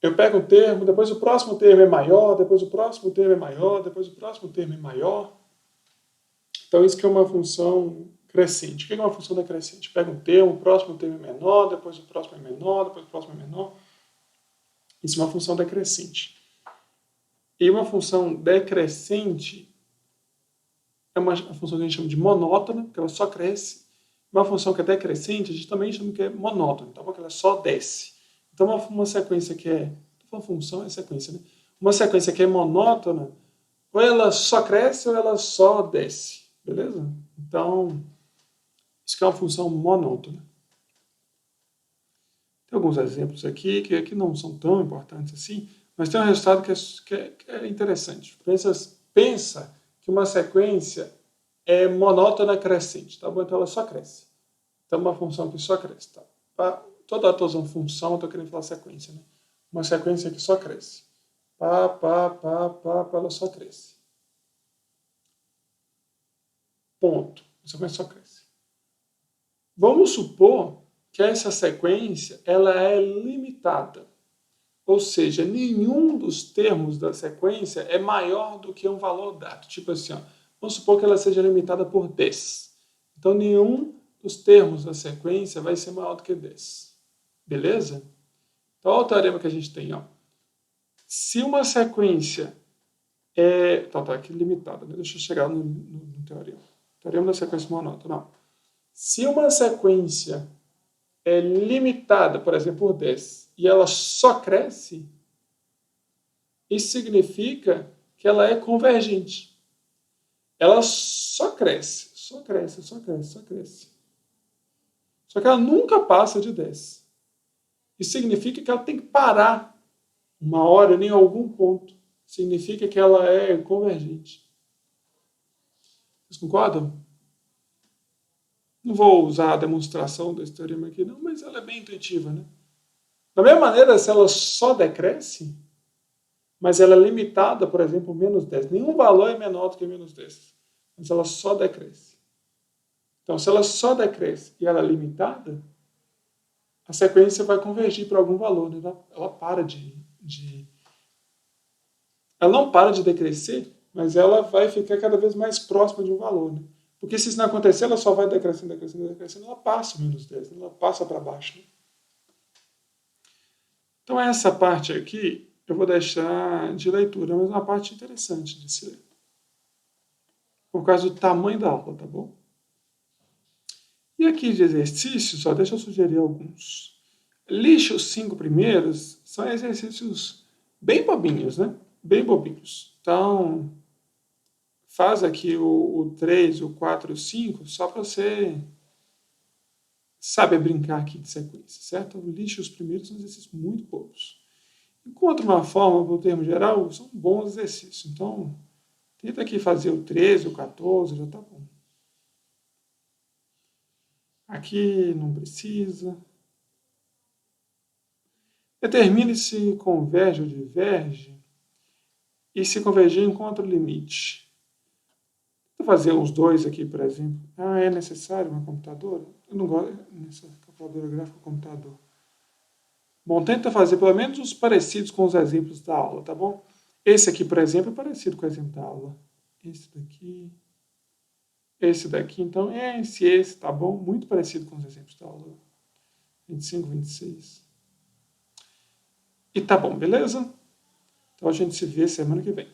Eu pego um termo, depois o próximo termo é maior, depois o próximo termo é maior, depois o próximo termo é maior. Então, isso que é uma função crescente. O que é uma função decrescente? Pega um termo, o próximo termo é menor, depois o próximo é menor, depois o próximo é menor. Isso é uma função decrescente. E uma função decrescente é uma função que a gente chama de monótona, porque ela só cresce. Uma função que é decrescente, a gente também chama que é monótona, tá? Porque ela só desce. Então, uma sequência que é... Uma função é sequência, né? Uma sequência que é monótona, ou ela só cresce ou ela só desce. Beleza? Então, isso que é uma função monótona. Tem alguns exemplos aqui que não são tão importantes assim, mas tem um resultado que é interessante. Pensa que uma sequência é monótona crescente, tá bom? Então ela só cresce. Então uma função que só cresce, tá? Toda hora usando função, eu estou querendo falar sequência, né? Uma sequência que só cresce. Ela só cresce. Ponto. A sequência só cresce. Vamos supor que essa sequência ela é limitada. Ou seja, nenhum dos termos da sequência é maior do que um valor dado. Tipo assim, ó, vamos supor que ela seja limitada por 10. Então, nenhum dos termos da sequência vai ser maior do que 10. Beleza? Então, olha o teorema que a gente tem. Ó. Se uma sequência é... Tá aqui limitada. Né? Deixa eu chegar no teorema. Teorema da sequência monótona. Se uma sequência é limitada, por exemplo, por 10, e ela só cresce, isso significa que ela é convergente. Ela só cresce, só cresce, só cresce, só cresce. Só que ela nunca passa de 10. Isso significa que ela tem que parar uma hora em algum ponto. Significa que ela é convergente. Vocês concordam? Não vou usar a demonstração desse teorema aqui, não, mas ela é bem intuitiva, né? Da mesma maneira, se ela só decresce, mas ela é limitada, por exemplo, menos 10. Nenhum valor é menor do que menos 10. Mas ela só decresce. Então, se ela só decresce e ela é limitada, a sequência vai convergir para algum valor. Né? Ela para Ela não para de decrescer, mas ela vai ficar cada vez mais próxima de um valor. Né? Porque se isso não acontecer, ela só vai decrescendo, decrescendo, decrescendo, ela passa menos 10, ela passa para baixo. Né? Então, essa parte aqui eu vou deixar de leitura, mas é uma parte interessante de se ler. Por causa do tamanho da aula, tá bom? E aqui de exercícios, só deixa eu sugerir alguns. Lixe os 5 primeiros, são exercícios bem bobinhos, né? Bem bobinhos. Então, faz aqui o 3, o 4 e o 5, só para você saber brincar aqui de sequência, certo? Lixe os primeiros são exercícios muito bobos. Encontre uma forma, para o termo geral, são bons exercícios. Então, tenta aqui fazer o 13, o 14, já tá bom. Aqui não precisa. Determine se converge ou diverge. E se convergir, encontra o limite. Vou fazer os dois aqui, por exemplo. Ah, é necessário uma computadora? Eu não gosto dessa calculadora gráfica computador. Bom, tenta fazer pelo menos os parecidos com os exemplos da aula, tá bom? Esse aqui, por exemplo, é parecido com o exemplo da aula. Esse daqui, então, esse, tá bom? Muito parecido com os exemplos da aula 25, 26. E tá bom, beleza? Então a gente se vê semana que vem.